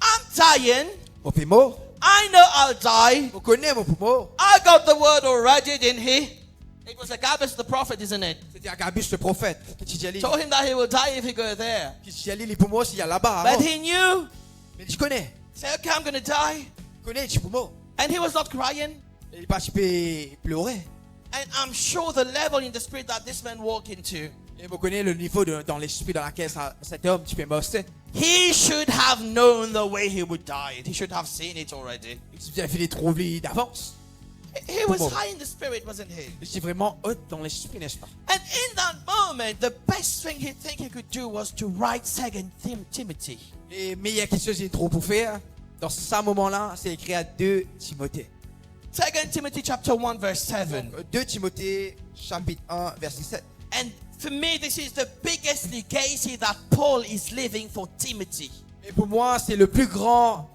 I'm dying. Mon père mort. I know I'll die. Vous connaissez mon père mort. I got the word already, didn't he? It was Agabus the prophet, isn't it? C'était Agabus le prophète qui dit, Told him that he will die if he goes there. qui dit, il est pour moi s'il y a là-bas. But he knew. Mais il connaît. Say, okay, I'm going to die. Il connaît, il est pour moi. And he was not crying. Il pas pleurer. And I'm sure the level in the spirit that this man walked into, Et vous connaissez le niveau dans l'esprit dans lequel cet homme tu peux morcer. he should have known the way he would die. He should have seen it already. Il a fait trop vite d'avance. He was high in the spirit, wasn't he? Il est vraiment haut dans l'esprit, n'est-ce pas? And in that moment, the best thing he think he could do was to write 2 Timothy. Et meilleure quelque chose qu'il est trop pour faire, dans ce moment-là, c'est écrit à 2 Timothée. 2 Timothy chapter 1 verse 7. 2 Timothée chapitre 1 verset 7. And For me, this is the biggest legacy that Paul is leaving for Timothy. Et pour moi, c'est le plus grand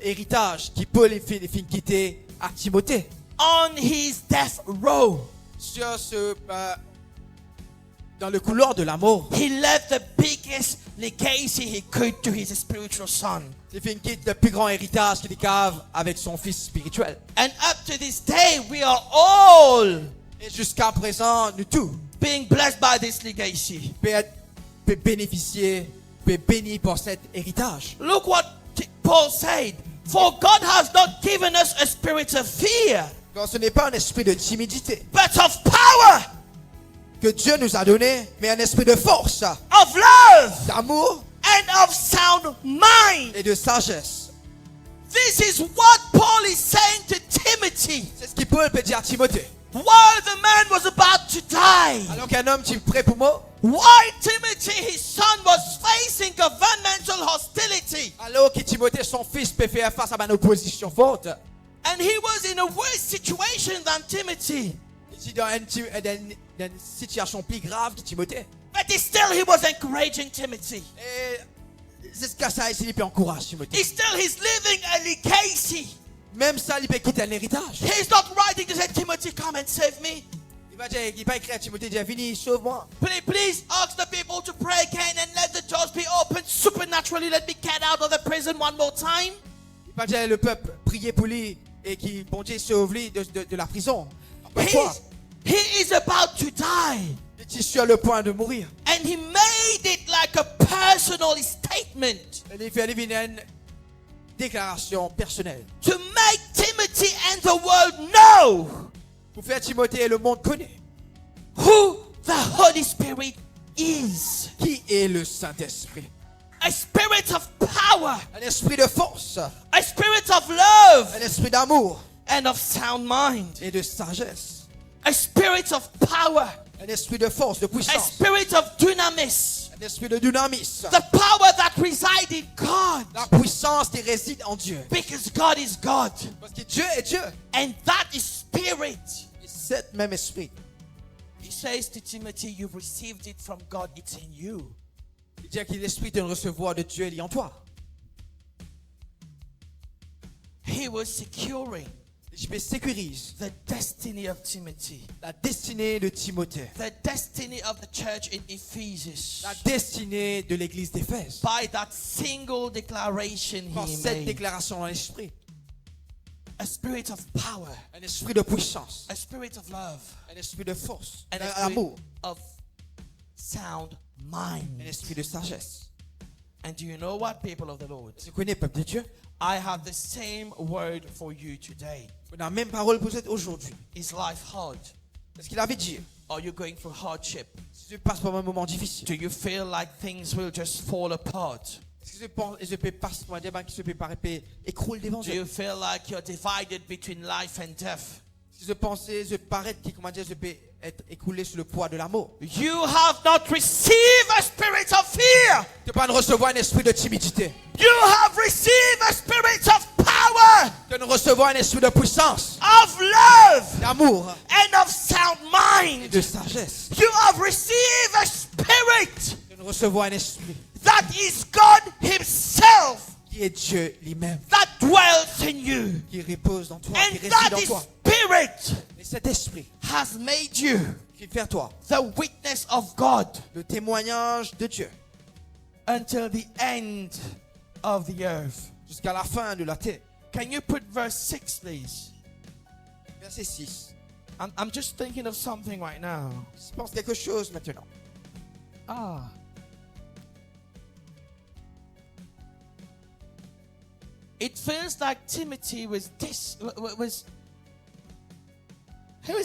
héritage qui Paul est fait quitter à Timothée. On his death row, Sur dans le couloir de la mort, he left the biggest legacy he could to his spiritual son. il fait quitte le plus grand héritage qu'il cave avec son fils spirituel. And up to this day, we are all Et jusqu'à présent, nous tous being blessed by this legacy. peut bénéficier, peut bénir pour cet héritage. Look what Paul said. For God has not given us a spirit of fear, Car ce n'est pas un esprit de timidité but of power, que Dieu nous a donné, mais un esprit de force, of love, d'amour and of sound mind. et de sagesse. This is what Paul is saying to Timothy. C'est ce que Paul peut dire à Timothée. While the man was about to die, Alors qu'un homme qui est prêt pour mort, while Timothy, his son, was facing governmental hostility, alors que Timothée, son fils, peut faire face à une opposition forte, and he was in a worse situation than Timothy, il est dans une situation plus grave que Timothée. but still he was encouraging Timothy. Et c'est ce que ça, il peut encourager Timothée. He's living a legacy. Même ça, il peut quitter un héritage. He's not writing to say, Timothy, come and save me. Il va dire, il va écrire à Timothée, dire, viens, sauve-moi. Please ask the people to pray again and let the doors be opened supernaturally. Let me get out of the prison one more time. Il va dire, le peuple, priez pour lui et qui, bon Dieu, sauve lui de la prison. Après quoi, He is about to die. il est sur le point de mourir. And he made it like a personal statement Il fait une déclaration personnelle. to make Timothy and the world know Pour faire Timothée, le monde connaît who the Holy Spirit is. qui est le Saint-Esprit. A spirit of power, Un esprit de force, a spirit of love, un esprit d'amour and of sound mind. et de sagesse. A spirit of power, Un esprit de force, de a puissance. spirit of dunamis. Un esprit de dynamisme. The power that resides in God. La puissance qui réside en Dieu. Because God is God. Parce que Dieu est Dieu. And that is spirit. Et cet même esprit, He says to Timothy, you've received it from God, it's in you. il dit que l'esprit de recevoir de Dieu est en toi. He was securing Je sécurise the destiny of Timothy, la destinée de Timothée. the destiny of the church in Ephesus, La destinée de l'église d'Éphèse. by that single declaration Par he cette made. déclaration dans l'esprit. A spirit of power, Un esprit de puissance. a spirit of love, Un esprit de force. and Un a spirit amour. of sound Un mind. esprit de sagesse. And do you know what, people of the Lord? Tu connais, peuple de Dieu? I have the same word for you today. On a la même parole pour vous aujourd'hui. Is life hard? Est-ce qu'il avait dit? Are you going through hardship? Si tu passes par un moment difficile. Do you feel like things will just fall apart? Est-ce que je peux passer par des bancs qui se préparent et écroule devant Do Dieu? you feel like you're divided between life and death? Si je pensais, je parais qui, comment dire, je peux être écoulé sous le poids de l'amour. You have not received a spirit of fear. Tu ne peux pas recevoir un esprit de timidité. You have received a spirit of power, Tu ne recevoir un esprit de puissance, of love, d'amour and of sound et mind. de sagesse. You have received a spirit Tu ne recevoir un esprit that is God Himself qui est Dieu lui-même, that dwells in you. qui repose en toi, qui And réside that en toi. spirit Et cet esprit has made you qui fait de toi the witness of God le témoignage de Dieu until the end of the earth. jusqu'à la fin de la terre. Can you put verse 6, please? Verset 6. I'm just thinking of something right now. Je pense quelque chose maintenant. It feels like Timothy was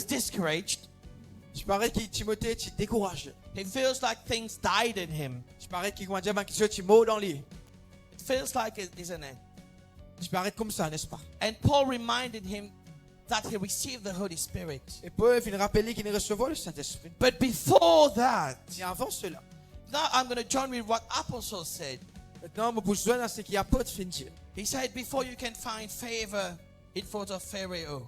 discouraged. Je parais que Timothée est découragé. It feels like things died in him. Je parais qu'il comment dire, que tu mort dans lui. It feels like it, isn't it? Je parais comme ça, n'est-ce pas? And Paul reminded him that he received the Holy Spirit. Et Paul vient rappeler qu'il ne recevait le Saint-Esprit. But before that, Et avant cela, now I'm going to join with what Apostle said. maintenant, mon besoin dans ce qu'il y a pas de fin de Dieu. He said, before you can find favor in front of Pharaoh,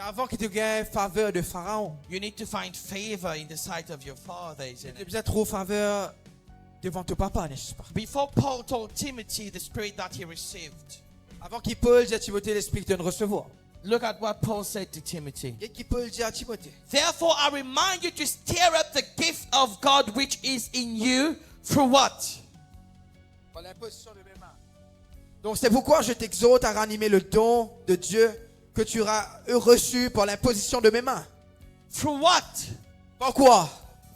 Avant qu'il te gagne faveur de Pharaon, you need to find favor in the sight of your father, isn't tu as it? besoin de trouver faveur devant ton papa, n'est-ce pas? Before Paul told Timothy the spirit that he received, Avant qu'il Paul dise à Timothée l'esprit que tu viens de recevoir. look at what Paul said to Timothy. Et qu'il Paul dit à Timothée. Therefore, I remind you to stir up the gift of God which is in you through what? Par l'imposition de mes mains. Donc c'est pourquoi je t'exhorte à ranimer le don de Dieu que tu auras reçu par l'imposition de mes mains. Through what? Pourquoi?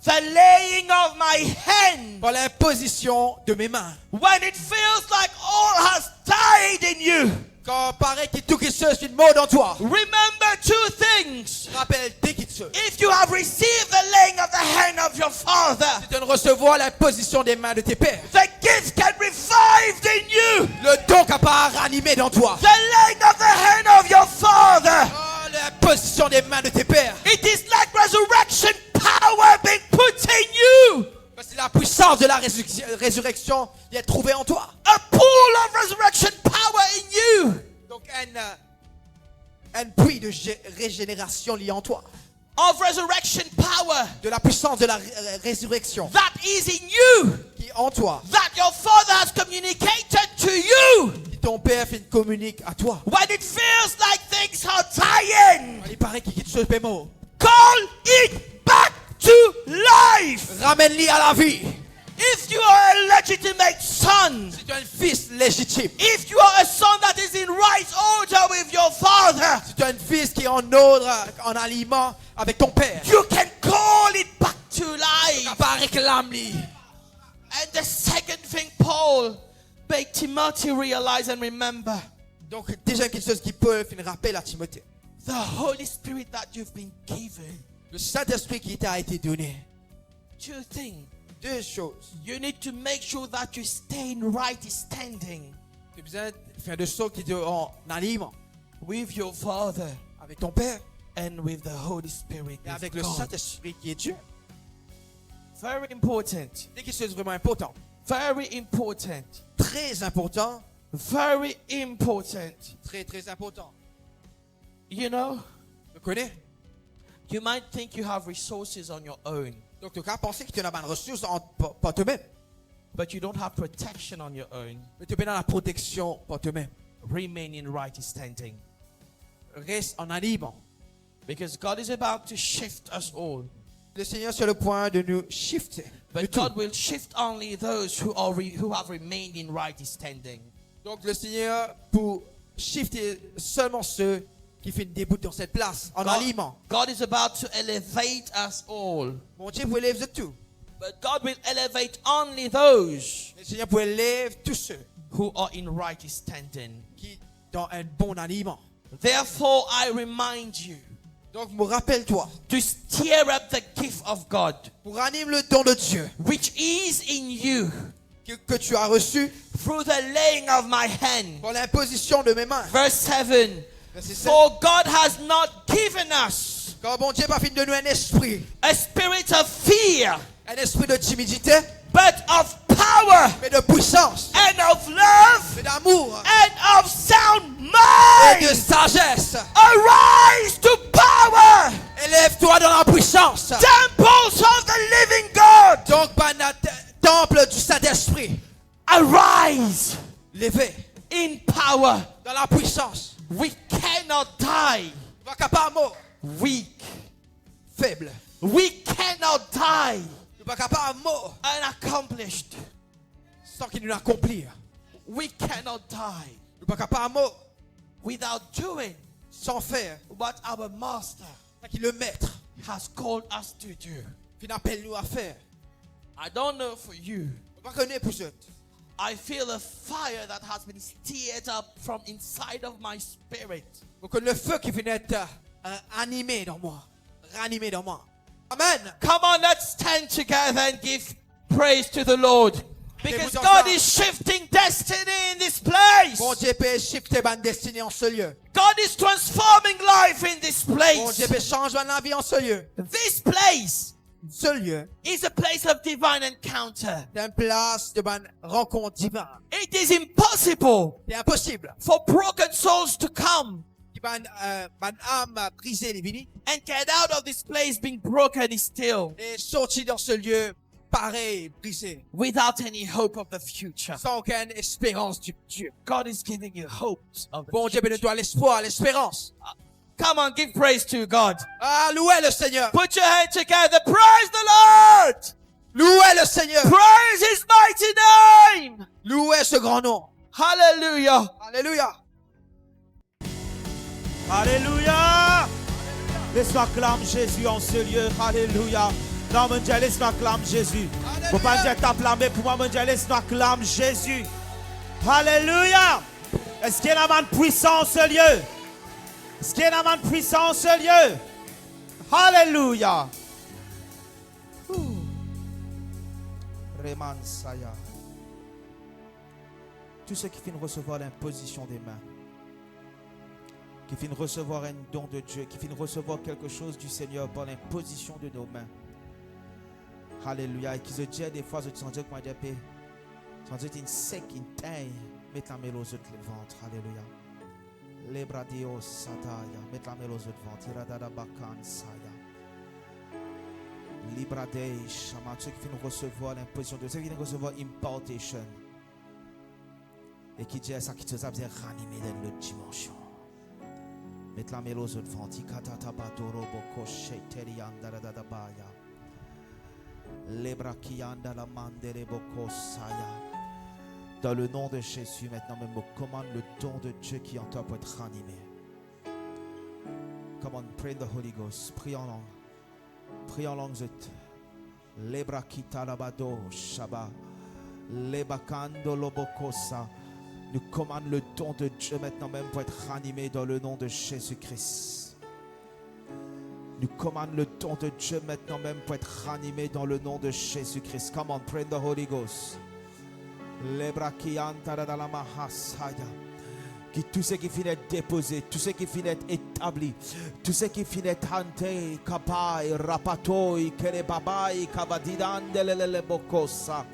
The laying of my hand. Par l'imposition de mes mains. When it feels like all has died in you. Quand paraît que tout quelque chose est mort dans toi. Remember two things. Rappelle dès qu'il se. If you have received the laying of the hand of your father, Tu dois recevoir l'imposition des mains de tes pères. the gift can revived in you. Le don qu'a pas ranimé dans toi. The laying of the hand of your father. Oh, l'imposition des mains de tes pères. It is like resurrection power being put in you. C'est la puissance de la résurrection qui est trouvée en toi. A pool of resurrection power in you. Donc un puits de régénération lié en toi. Of resurrection power De la puissance de la résurrection that is in you. qui est en toi. That your father has communicated to you. Et ton père fait une communique à toi. When it feels like things are dying, Il paraît qu'il y a quelque chose de mort. call it back to life. Ramène-le à la vie. If you are a legitimate son, Si tu as un fils légitime. if you are a son that is in right order with your father, Si tu as un fils qui est en ordre, en aliment avec ton père. you can call it back to life. Réclame-lui. And the second thing Paul made Timothy realize and remember, Donc déjà quelque chose qui peut faire un rappel à Timothée. the Holy Spirit that you've been given. Le Saint-Esprit qui t'a été donné. Two things. Deux choses. You need to make sure that you stay in right standing Tu as besoin de faire de sorte qui te en aliment with your Father avec ton père and with the Holy Spirit. et with avec le God. Saint-Esprit qui est Dieu. Very important. C'est quelque chose de vraiment important. Very important. Très important. Very important. Très très important. You know, Tu connais? you might think you have resources on your own, Donc tu as pensé que tu n'as pas de ressources par toi-même. but you don't have protection on your own. Mais tu es dans la protection par toi-même. Remain in right standing. Reste en aliment. Because God is about to shift us all. Le Seigneur est sur le point de nous shifter. de But tout. God will shift only those who have remained in right standing. Donc le Seigneur pour shifter seulement ceux qui font des bouts dans cette place en aliment. God is about to elevate us all. Mon Dieu vous élève de tout. But God will elevate only those Le Seigneur vous élève tous ceux who are in right standing. qui dans un bon aliment. Therefore, I remind you Donc me rappelle-toi, to stir up the gift of God, pour animer le don de Dieu which is in you, que tu as reçu through the laying of my hand. pour l'imposition de mes mains. Verse 7. Verset 7. For God has not given us Quand mon Dieu n'a pas fini de nous un esprit a spirit of fear, de timidité, but of power mais de puissance, and of love mais d'amour and of sound et de mind. sagesse. Arise to power, Élève-toi dans la puissance. temples of the living God. Donc, temple du Saint-Esprit, Arise levé in power. dans la puissance. We cannot die Pas capable mort, weak. faible. We cannot die Pas capable mort unaccomplished. sans qu'il nous l'accomplir. We cannot die Pas capable mort without doing sans faire what our master sans qu'il le maître. has called us to do. Qu'il appelle nous à faire. I don't know for you. Pas connaître pour eux. I feel a fire that has been stirred up from inside of my spirit. Pour que le feu qui vient être animé dans moi, ranimé dans moi. Amen. Come on, let's stand together and give praise to the Lord. Because Levez-vous God ensemble. is shifting destiny in this place. Mon Dieu peut shifter ma destinée en ce lieu. God is transforming life in this Mon Dieu place. peut changer ma vie en ce lieu. This place Ce lieu is a place of divine encounter. est une place de ma rencontre divine. It is impossible C'est impossible. for broken souls to come Il man âme brisée est venue and get out of this place being broken is still, et sorti dans ce lieu pareil, brisé, without any hope of the future. sans aucune espérance du Dieu. God is giving you hopes of the Bon Dieu future. bénis-toi l'espoir, l'espérance. Come on, give praise to God. Ah, louez le Seigneur. Put your hands together. Praise the Lord. Louez le Seigneur. Praise His mighty name. Louez ce grand nom. Hallelujah. Alléluia. Alléluia. Laisse-nous acclamer Jésus en ce lieu. Alléluia. Non, mon Dieu, laisse-nous acclamer Jésus. Faut pas dire t'acclamer pour moi, mon Dieu, laisse-nous acclamer Jésus. Alléluia. Est-ce qu'il y a un man puissant en ce lieu? Est-ce qu'il y a un man puissant en ce lieu? Alléluia. Reman Saya. Tous ceux qui viennent recevoir l'imposition des mains, qui viennent recevoir un don de Dieu, qui viennent recevoir quelque chose du Seigneur par l'imposition de nos mains. Alléluia. Et qui se disent des fois, je te sens que moi, je te une sec, une taille, mettre la mélose de ventre. Alléluia. Lebradio Sataya, mettre la mélose de ventre. Iradada Bakan Saya. Libradei Shama, ceux qui viennent recevoir l'imposition de Dieu, ceux qui viennent recevoir impartation. Et qui dit ça, qui te a bien ranimé dans l'autre dimension. Mettre la mélose de ventre. Ikatata Badoro Boko Sheteri Andada Baya. Lebrakianda la Mandere Boko Saya. Dans le nom de Jésus, maintenant, même me commande le don de Dieu qui en toi pour être ranimé. Come on, pray in the Holy Ghost. Prie en langue. Prie en langue. Lebrakita labado shaba. Lebakando lobokosa. Nous commande le don de Dieu maintenant même pour être ranimé dans le nom de Jésus-Christ. Nous commande le don de Dieu maintenant même pour être ranimé dans le nom de Jésus-Christ. Come on, pray in the Holy Ghost. Qui tout ce qui finit être déposé, tout ce qui finit être établi, tout ce qui finit être hanté, kapai, rapatoi, kerebabai, kabadidande bokosa.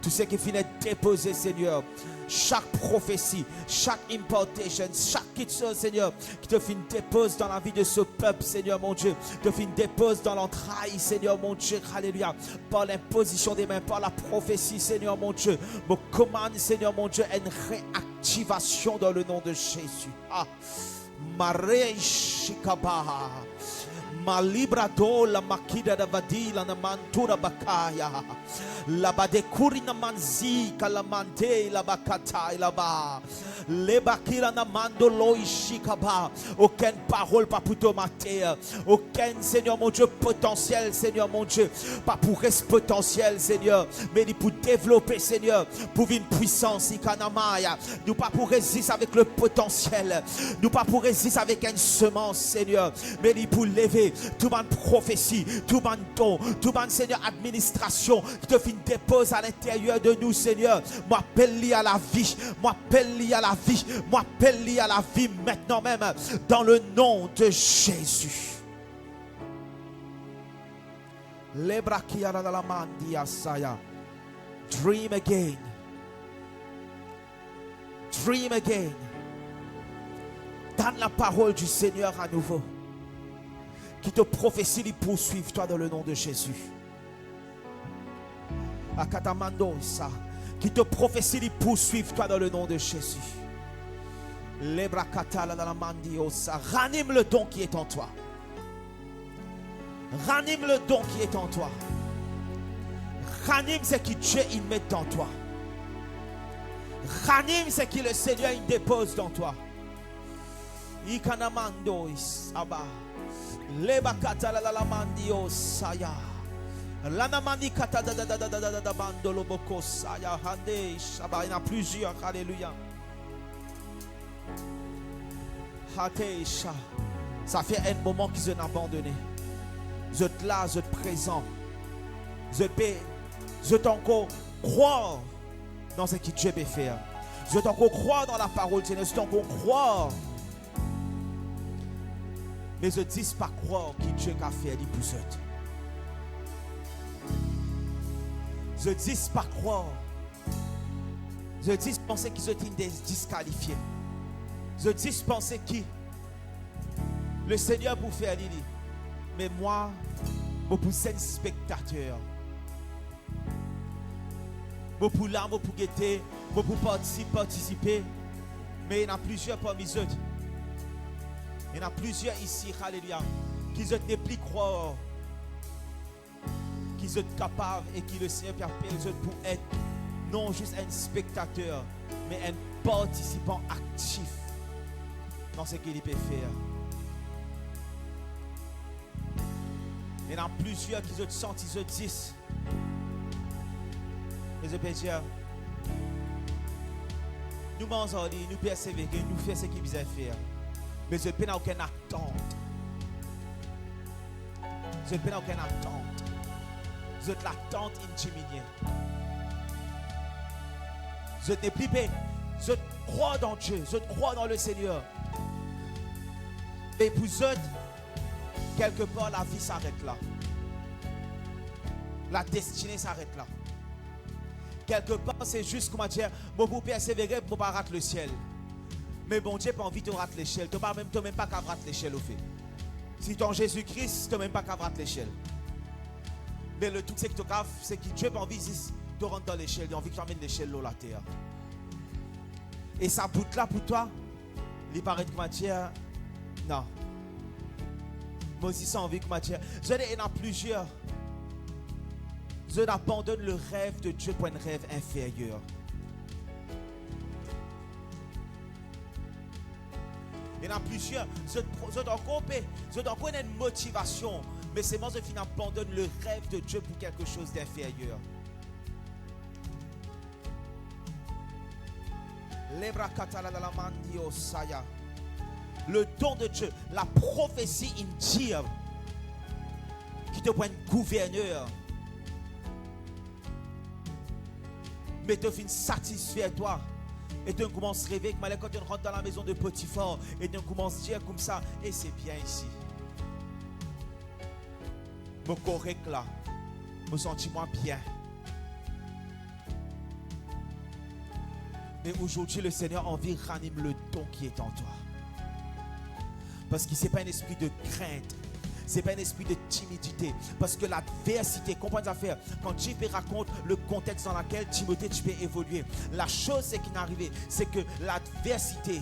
Tout ce qui finit être déposé, Seigneur. Chaque prophétie, chaque impartation, chaque chose, Seigneur, qui te fait une dépose dans la vie de ce peuple, Seigneur mon Dieu, te fait une dépose dans l'entraille, Seigneur mon Dieu, alléluia, par l'imposition des mains, par la prophétie, Seigneur mon Dieu, me commande, Seigneur mon Dieu, une réactivation dans le nom de Jésus. Ah, Marei Shikaba. Malibrado la makida da vadila na mantura bakaya la badekuri na manzi kalamante la bakata la ba le bakira na mando loishikaba. Aucune parole pas pour tomater, aucun Seigneur mon Dieu potentiel, Seigneur mon Dieu, pas pour reste potentiel, Seigneur, mais pour développer, Seigneur, pour une puissance ikanamaya. Nous pas pour résister avec le potentiel, nous pas pour résister avec une semence, Seigneur, mais pour lever tout mon prophétie, tout mon don, tout mon Seigneur administration qui te fait une dépose à l'intérieur de nous, Seigneur. Moi appelle à la vie, moi appelle à la vie, moi appelle à la vie maintenant même dans le nom de Jésus. Dream again. Dream again. Donne la parole du Seigneur à nouveau. Qui te prophétie de poursuivre toi dans le nom de Jésus. Akatamando ça. Qui te prophétie de poursuivre toi dans le nom de Jésus. Lebrakatala dans la mandiosa. Ranime le don qui est en toi. Ranime le don qui est en toi. Ranime ce que Dieu il met dans toi. Ranime ce que le Seigneur il dépose dans toi. Ikanamando isaba. Leba kata la mandio saya. Lana mani kata da bando loboko saya hande shaba. Il y en a plusieurs. Alléluia. Hatesha. Ça fait un moment qu'ils ont abandonné. Vous êtes là, vous êtes présent. Vous êtes encore croire dans ce que Dieu peut faire. Vous êtes encore croire dans la parole de Dieu. Vous êtes encore croire. Mais je dis pas croire que Dieu a fait pour vous. Je dis pas croire. Je dis penser qu'ils ont été disqualifiés. Je dis penser Le Seigneur pour faire Lili. Mais moi, je pour être spectateur. Je pour là, je pour guetter, je pour participer. Mais il y en a plusieurs parmi eux. Il y en a plusieurs ici, alléluia, qui ne plus croire, qui sont capables et qui le Seigneur appelle pour être non juste un spectateur, mais un participant actif dans ce qu'il peut faire. Il y en a plusieurs qui ont senti, ils ont dit, et je peux dire, nous mangeons, nous persévérons, nous faisons ce qu'il besoin faire. Mais je n'ai aucune attente. Je n'ai aucune attente. Je l'attente intimidée. Je n'ai plus peur. Je crois dans Dieu. Je crois dans le Seigneur. Et pour eux, quelque part, la vie s'arrête là. La destinée s'arrête là. Quelque part, c'est juste, comment dire, pour persévérer, pour ne pas rater le ciel. Mais bon Dieu n'a pas envie de rater l'échelle. Tu n'as même pas qu'à rater l'échelle au fait. Si tu es en Jésus-Christ, tu n'as même pas qu'à rater l'échelle. Mais le truc, c'est que Dieu n'a pas envie de rentrer dans l'échelle. Il a envie que tu amènes l'échelle là, la terre. Et ça bout là pour toi, il paraît que matière, non. Moi aussi, j'ai envie que matière. Je n'ai pas plusieurs. Je abandonne le rêve de Dieu pour un rêve inférieur. Il y en a plusieurs. Je dois prendre une motivation. Mais c'est moi qui abandonne le rêve de Dieu pour quelque chose d'inférieur. Le don de Dieu, la prophétie intime qui te prend gouverneur. Mais te fin satisfaire toi. Et tu commences à rêver que quand tu rentres dans la maison de Potiphar et tu commences à dire comme ça, et c'est bien ici. Me correct là, me sens-moi bien. Mais aujourd'hui, le Seigneur a envie de ranimer le don qui est en toi. Parce que ce n'est pas un esprit de crainte. Ce n'est pas un esprit de timidité. Parce que l'adversité, comprenez l'affaire. Quand Timothée raconte le contexte dans lequel Timothée tu peux évoluer. La chose qui est arrivée, c'est que l'adversité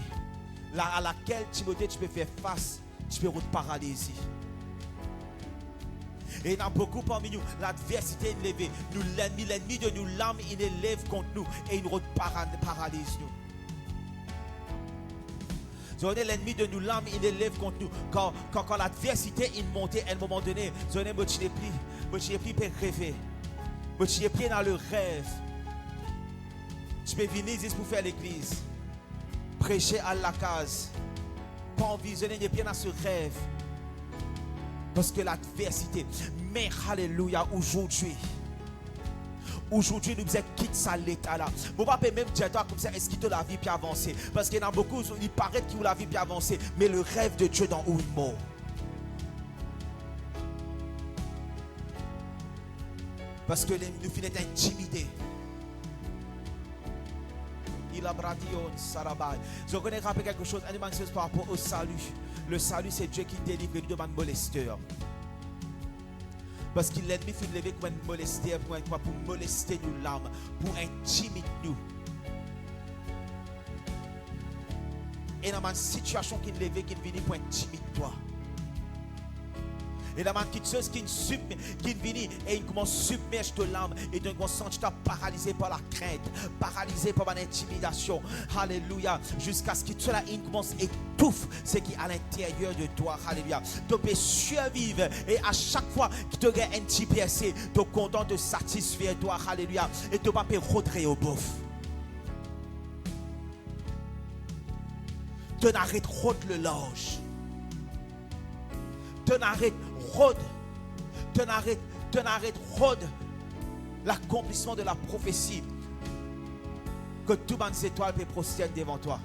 à laquelle Timothée tu peux faire face, tu peux avoir de paralysie. Et il y en a beaucoup parmi nous, l'adversité est élevée. Nous, l'ennemi de nous, l'âme, il élève contre nous et il nous paralyse nous. L'ennemi de nous, l'âme, il élève contre nous. Quand l'adversité est montée à un moment donné, je n'ai plus rêver. Je n'ai plus dans le rêve. Tu peux venir ici pour faire l'église. Prêcher à la case. Pas envie, je n'ai plus dans ce rêve. Parce que l'adversité. Mais alléluia, aujourd'hui, nous avons quitté ça l'état là. Vous ne pouvez même dire comme ça, est-ce que la vie peut avancer? Parce qu'il y en a beaucoup, il paraît que la vie peut avancer, mais le rêve de Dieu dans où il mort. Parce que nous finissons intimidés. Il a bradion sarabai. Je connais rappeler quelque chose, par rapport au salut. Le salut, c'est Dieu qui délivre nous de molesteur. Parce que l'ennemi fait lever comme un molesteur pour molester nous l'âme, pour intimider nous. Et dans une situation qui est levée, qui vient pour intimider toi. Et dans une chose qui vient et il commence à submerger ton âme et tu commences à sentir paralysé par la crainte, paralysé par l'intimidation. Alléluia. Jusqu'à ce que tu commences à étouffer ce qui est à l'intérieur de toi. Alléluia. Tu peux survivre et à chaque fois que tu as un petit percé, tu es content de satisfaire toi. Alléluia. Et tu ne peux pas rentrer au bouffe. Tu n'arrêtes pas le large. Tu n'arrêtes rôde l'accomplissement de la prophétie que toutes les étoiles peut prosterner devant toi.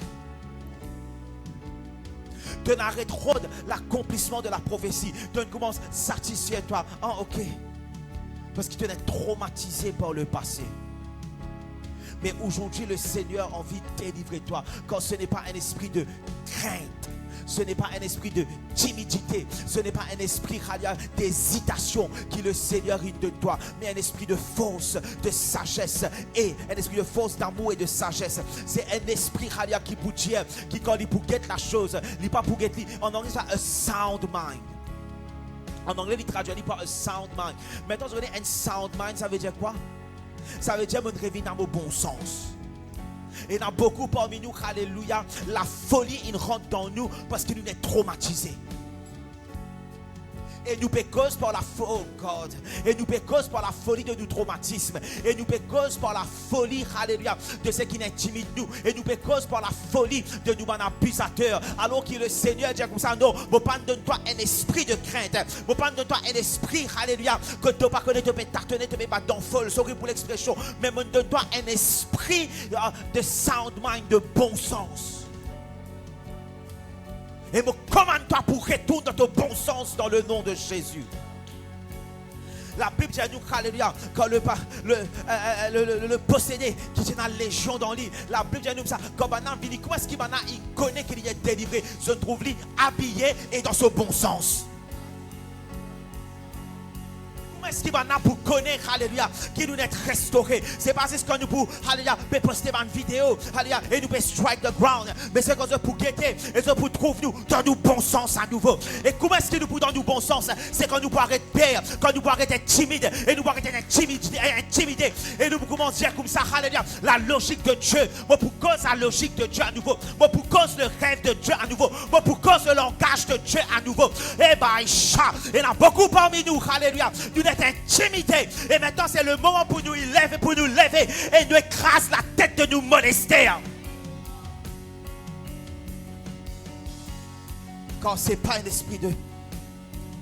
Tu n'arrêtes rôde l'accomplissement de la prophétie. Tu commences à satisfaire toi. Ah ok. Parce que tu es traumatisé par le passé. Mais aujourd'hui le Seigneur a envie de délivrer toi. Quand ce n'est pas un esprit de crainte. ce n'est pas un esprit de timidité, ce n'est pas un esprit d'hésitation qui le Seigneur il de toi, mais un esprit de force, de sagesse et un esprit de force, d'amour et de sagesse. C'est un esprit qui pour dire, qui quand il pour guetter la chose, il pas pour guetter, en anglais ça a sound mind. En anglais il traduit par a sound mind. Maintenant je dis un sound mind, ça veut dire quoi? Ça veut dire mon réveil dans mon bon sens. Et il y a beaucoup parmi nous, alléluia, la folie il rentre dans nous parce que nous sommes traumatisés. Et nous pécons par la folie, oh God. Et nous pécons par la folie de nos traumatismes. Et nous pécons par la folie, alléluia, de ce qui intimide nous. Et nous pécons par la folie de nous abusateurs. Alors que le Seigneur dit comme ça, non, je ne pas donne-toi un esprit de crainte. Je ne pas donne-toi un esprit, alléluia, que tu ne pas connaître, tu ne pas tâtonner, tu ne pas dans folle. Sorry pour l'expression. Mais je donne-toi un esprit de sound mind, de bon sens. Et me commande-toi pour retourner dans ton bon sens dans le nom de Jésus. La Bible dit à nous, alléluia, quand le possédé qui est dans la légion dans l'île, la Bible dit à nous ça, quand comment est-ce qu'il connaît qu'il est délivré, se trouve lui habillé et dans ce bon sens. Est-ce qu'il va pour connaître, alléluia, qui nous est restauré? C'est pas ce que nous pour, alléluia, peut poster une vidéo, alléluia, et nous peut strike the ground, mais c'est qu'on pour guetter, et c'est pour trouver nous dans nous bon sens à nouveau. Et comment est-ce que nous pour dans nous bon sens? C'est quand nous pour arrêter peur, quand nous pour arrêter timide, et nous pour arrêter intimidé, et nous pour commencer comme ça, alléluia, la logique de Dieu, moi pour cause la logique de Dieu à nouveau, moi pour cause le rêve de Dieu à nouveau, moi pour cause le langage de Dieu à nouveau. Et bah, il y en a beaucoup parmi nous, alléluia, nous intimidé. Et maintenant c'est le moment pour nous lever et nous écraser la tête de nous molester. Quand c'est pas un esprit de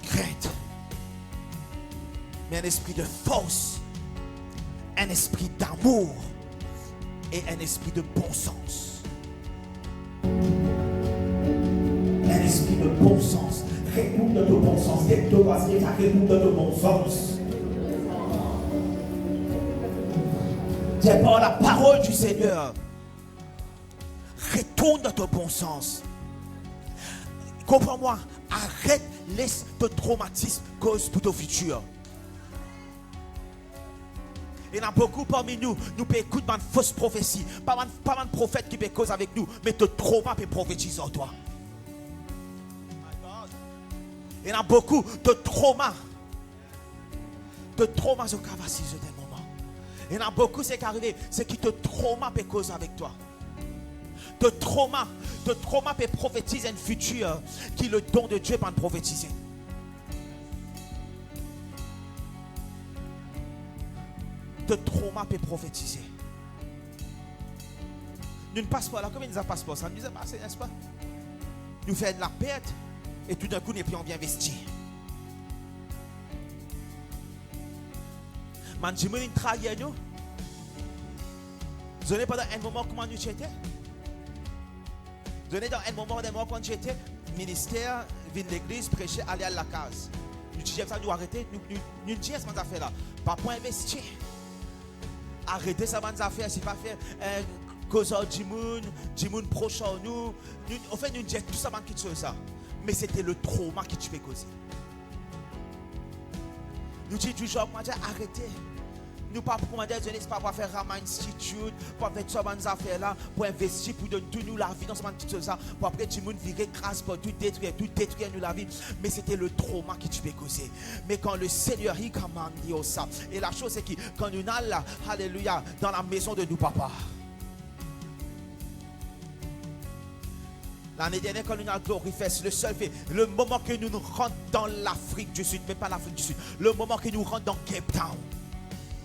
crainte, mais un esprit de force, un esprit d'amour et un esprit de bon sens. Un esprit de bon sens. Réponds de ton bon sens. Réponds de ton bon sens. C'est par la parole du Seigneur. Retourne dans ton bon sens. Comprends-moi. Arrête, laisse ton traumatisme cause pour ton futur. Il y en a beaucoup parmi nous, nous peut écouter une fausse prophétie. Pas un prophète qui peut cause avec nous, mais ton trauma peut prophétiser en toi. Il y en a beaucoup de traumas. De traumas au cavassis de moment. Il y en a beaucoup, c'est qu'arrivé, c'est qui te trauma peut causer avec toi. De trauma peut prophétiser un futur qui le don de Dieu peut prophétiser. De trauma peut prophétiser. Nous ne passons pas là, combien nous passons pas ça? Nous avons passé, n'est-ce pas? Nous faisons de la perte et tout d'un coup, et puis on vient investir. Man, je me trahis nous. Vous avez pendant un moment comment nous étions. Vous avez dans un moment quand j'étais ministère, venir l'église, prêcher, aller à la case. Nous disons ça, nous arrêter, nous disons ce qu'on a fait là. Pas pour investir. Arrêtez ça, man, affaires, c'est pas faire cause du monde proche à nous. En fait, nous disons tout ça, man, qui tue ça. Mais c'était le trauma qui tu peux causer. Nous disons toujours, arrêtez. Nous pas pour pas faire un institute, pour faire ça dans affaires là, pour investir, pour donner nous la vie dans ce petit ça, pour après tout le monde virer grâce pour tout détruire nous la vie. Mais c'était le trauma qui tu peux causer. Mais quand le Seigneur il commande ça, et la chose c'est que quand nous allons là, alléluia, dans la maison de nos papas. L'année dernière, quand nous avons glorifié, le seul fait, le moment que nous rentrons dans l'Afrique du Sud, mais pas l'Afrique du Sud, le moment que nous rentrons dans Cape Town.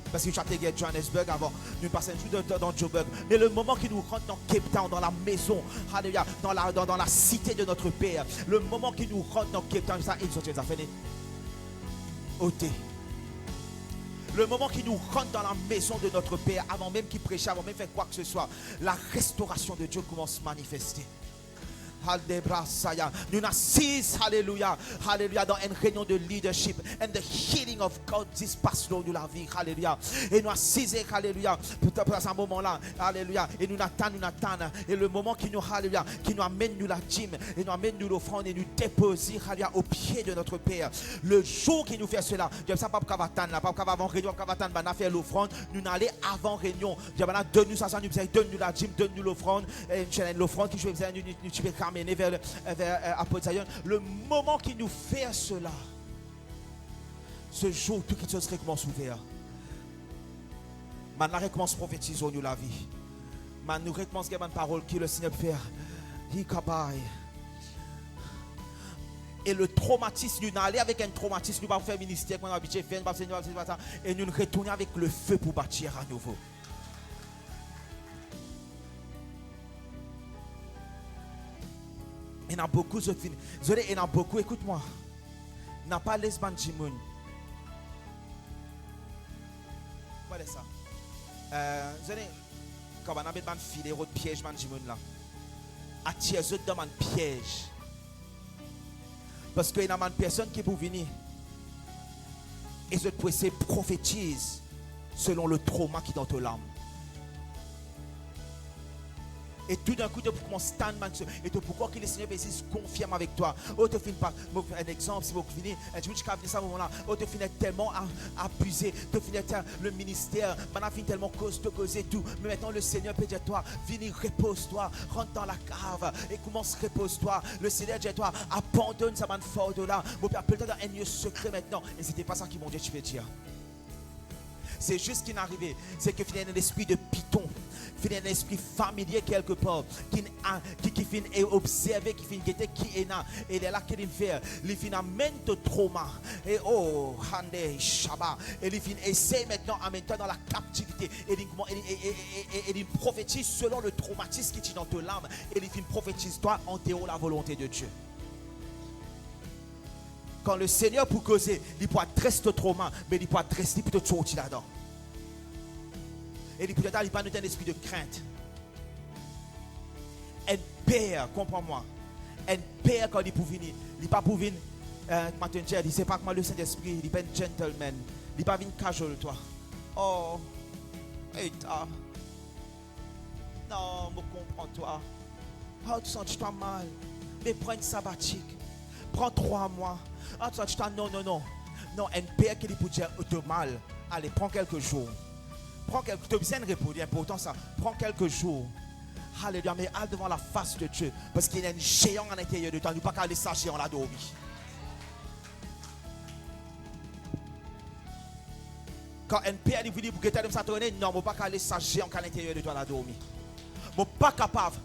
Parce que j'étais à Johannesburg avant, nous passons un jour dans Joburg. Mais le moment que nous rentrons dans Cape Town, dans la maison, alléluia, dans la cité de notre Père, le moment que nous rentrons dans Cape Town, ça, ils sont déjà finis. Ôté. Le moment que nous rentrons dans la maison de notre Père, avant même qu'il prêche, avant même faire quoi que ce soit, la restauration de Dieu commence à se manifester. Nous assise, alléluia, alléluia, dans une réunion de leadership and the healing of God dispasse nous la vie, alléluia. Et nous assise, alléluà, pour ce moment-là, alléluia. Et nous attendons, et le moment qui nous, alléluia, qui nous amène nous la dîme, et nous amène nous l'offrande, et nous déposer, alléluia, au pied de notre Père. Le jour qui nous fait cela, je ne sais pas pourquoi avant réunion, on a fait l'offrande, nous n'allons avant réunion. Donne-nous ça, donne-nous la dîme, donne-nous l'offrande, l'offrande qui je vais nous ramener vers apôtre Zion. Le moment qui nous fait cela, ce jour, tout qui se recommence ouvert. Maintenant, recommence à prophétiser nous la vie. Maintenant, nous recommence à une parole qui le Seigneur fait. Et le traumatisme, nous allons avec un traumatisme, nous allons faire ministère, nous allons faire, et nous retournons avec le feu pour bâtir à nouveau. Il y en a beaucoup, il y en a beaucoup, écoute-moi. Il n'y a pas l'esban Jimoun. Voilà ça. Quand on a mis un filet de piège, là, attire eux dans un piège. Parce qu'il y a une personne qui peut venir et je prophétise selon le trauma qui est dans ton âme. Et tout d'un coup, tu peux stand et tu pourquoi que le Seigneur se confirme avec toi. Oh, tu finis par un exemple, si vous finissez, tu finis à ce moment-là, oh, tu finis tellement abusé, tu finis le ministère, maintenant finis tellement cause de causer tout. Mais maintenant, le Seigneur peut dire toi, viens, repose-toi, rentre dans la cave et commence, repose-toi. Le Seigneur dit toi, abandonne sa main forte là. Mon Père, peut-être dans un lieu secret maintenant. Et c'était pas ça qui mon Dieu, tu veux dire. C'est juste ce qui est arrivé, c'est que finalement l'esprit de Python, finalement un esprit familier quelque part, qui finit observer, qui finit guetter qui est là, et il est là qu'il fait, il finit amène de trauma, et oh, Hande, Shabbat, et il finit essayer maintenant en mettant dans la captivité, et il prophétise selon le traumatisme qui est dans ton âme, et il finit prophétise toi en théorie la volonté de Dieu. Quand le Seigneur pour causer, il peut adresser le trauma, mais il peut adresser plutôt tout là-dedans. Et il peut être il pas un esprit de crainte. Un père, comprends-moi. Un père quand il peut venir, il pas pour venir. Matin il sait pas comment le Saint-Esprit, il n'est pas un gentleman, il pas venir casual toi. Oh, hey, non, me comprends toi. Oh, tu sens-toi mal, mais prends une sabbatique. Prends 3 mois. Ah, tu dis, non. Non, un père qui dit pour dire de mal. Allez, prends quelques jours. Prends quelques jours. Tu as besoin de répondre. Important ça. Prends quelques jours. Alléluia. Mais allez devant la face de Dieu. Parce qu'il y a un géant à l'intérieur de toi. Nous ne pouvons pas laisser ça géant là dormi. Quand un père dit pour que tu aies ça tourner, non, je ne peux pas laisser ça géant à l'intérieur de toi là dormi. Je ne suis pas capable.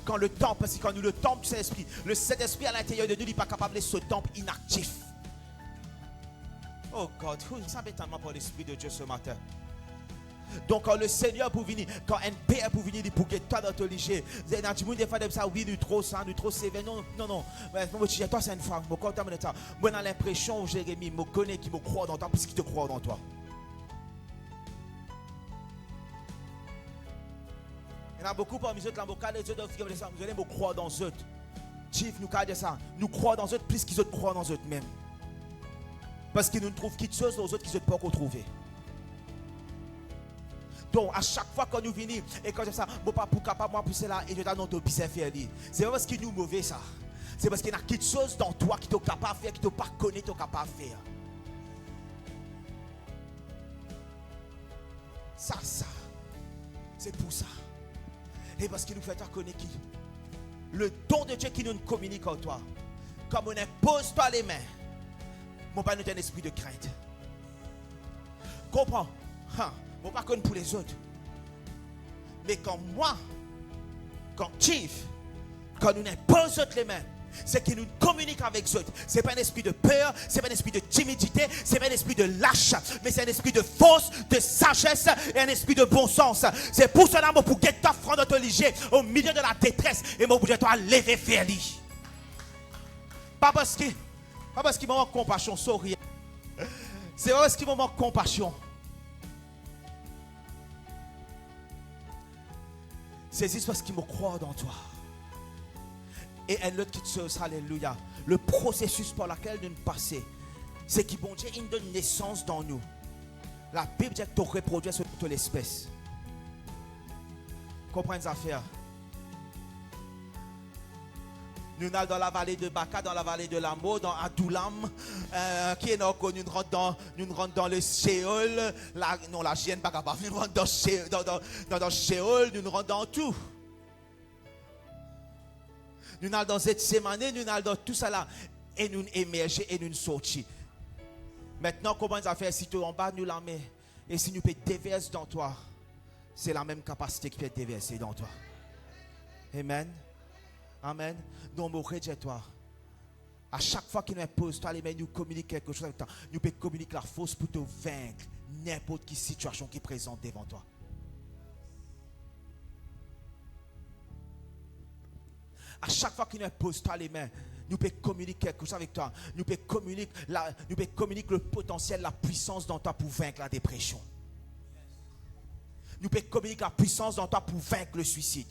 Quand le temple, parce que quand nous le temple du Saint-Esprit, le Saint-Esprit à l'intérieur de nous n'est pas capable de ce temple inactif. Oh God, ça m'est tellement pour l'Esprit de Dieu ce matin. Donc quand le Seigneur pour venir, quand un père pour venir, pour que toi dans ton léger, des fois de ça, oui, nous trop ça, nous trop sévère. Non. Toi c'est une femme, moi j'ai l'impression Jérémie me connaît qui me croit dans toi, parce qu'il te croit dans toi. Il y a beaucoup parmi eux, vous allez me croire dans eux. Chief, nous dit ça. Nous croyons dans eux plus qu'ils croient dans eux-mêmes. Parce qu'ils nous trouvent quelque chose aux autres qu'ils ne peuvent pas trouver. Donc, à chaque fois que nous venons, et quand je dis ça, je ne pas pour capable moi pousser là, et je dis non, tu es faire. C'est pas parce qu'ils nous mauvais ça. C'est parce qu'il y a quelque chose dans toi qui est capable de faire, qui ne pas connaît, qui est capable de faire. Ça, c'est pour ça. Et parce qu'il nous fait connaître qui le don de Dieu qui nous communique en toi. Comme on impose toi les mains, mon père nous donne un esprit de crainte. Comprends? Mon pas connu pour les autres. Mais quand moi, quand Chief, quand nous imposons les mains, c'est qu'il nous communique avec eux. Ce n'est pas un esprit de peur, ce n'est pas un esprit de timidité, ce n'est pas un esprit de lâche, mais c'est un esprit de force, de sagesse et un esprit de bon sens. C'est pour cela que pour que tu offres de te liger au milieu de la détresse et moi pour que tu lever vers lui. Pas parce qu'il me manque compassion, sourire. C'est pas parce qu'il me manque compassion. C'est juste parce qu'il me croit dans toi. Et un autre chose, alléluia. Le processus par lequel nous passons, c'est que bon Dieu, il donne naissance dans nous. La Bible dit que tu reproduis sur toute l'espèce. Comprenez les affaires? Nous sommes dans la vallée de Baka, dans la vallée de Lamo, dans Adoulam, qui est nous rentrons dans le Sheol, la chienne Baka, nous rentrons dans Sheol, nous rentrons dans tout. Nous sommes dans cette semaine, nous sommes dans tout ça là, et nous émergeons et nous sortons. Maintenant, comment ça fait si tu es en bas, nous la mets, et si nous peut déverser dans toi, c'est la même capacité qui peut déverser dans toi. Amen. Amen. Donc, nous rejetons. À chaque fois qu'il nous pose, toi, les mains, nous communiquons quelque chose avec toi. Nous pouvons communiquer la force pour te vaincre n'importe quelle situation qui est présente devant toi. À chaque fois qu'il nous pose, toi, les mains, nous pouvons communiquer quelque chose avec toi. Nous pouvons communiquer le potentiel, la puissance dans toi pour vaincre la dépression. Nous pouvons communiquer la puissance dans toi pour vaincre le suicide.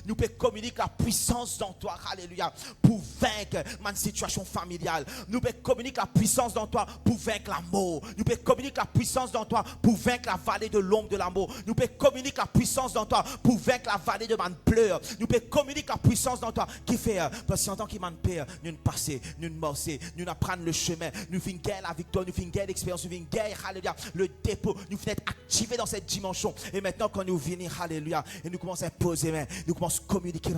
Nous pouvons communiquer la puissance dans toi, alléluia, pour vaincre ma situation familiale. Nous pouvons communiquer la puissance dans toi pour vaincre la mort. Nous pouvons communiquer la puissance dans toi pour vaincre la vallée de l'ombre de la mort. Nous pouvons communiquer la puissance dans toi pour vaincre la vallée de ma pleurs. Nous pouvons communiquer la puissance dans toi qui fait, parce qu'en tant qu'il m'a peur, nous passer, nous marcher, nous apprendre le chemin, nous finissons gagner la victoire, nous finissons gagner l'expérience, nous finissons gagner, alléluia, le dépôt, nous finissons être activés dans cette dimension. Et maintenant, quand nous venons, alléluia, et nous commençons à poser main, nous commençons à communiquer.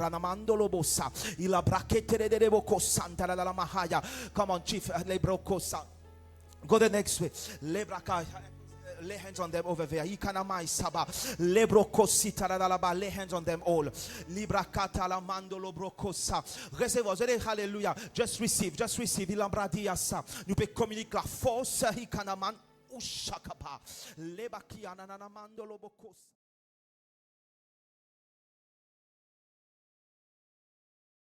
Il a braquette de boko santa la mahaya. Come on, chief, le broko sa. Go the next way. Le braka. Lay hands on them over there. Ikanamai saba. Le broko sita la la ba. Lay hands on them all. Libra kata la mandolo broko sa. Recevez, hallelujah. Just receive. Il ambradia sa. Nous peut communiquer la force. Ikanaman ushakapa. Le baki ananamandolo boko.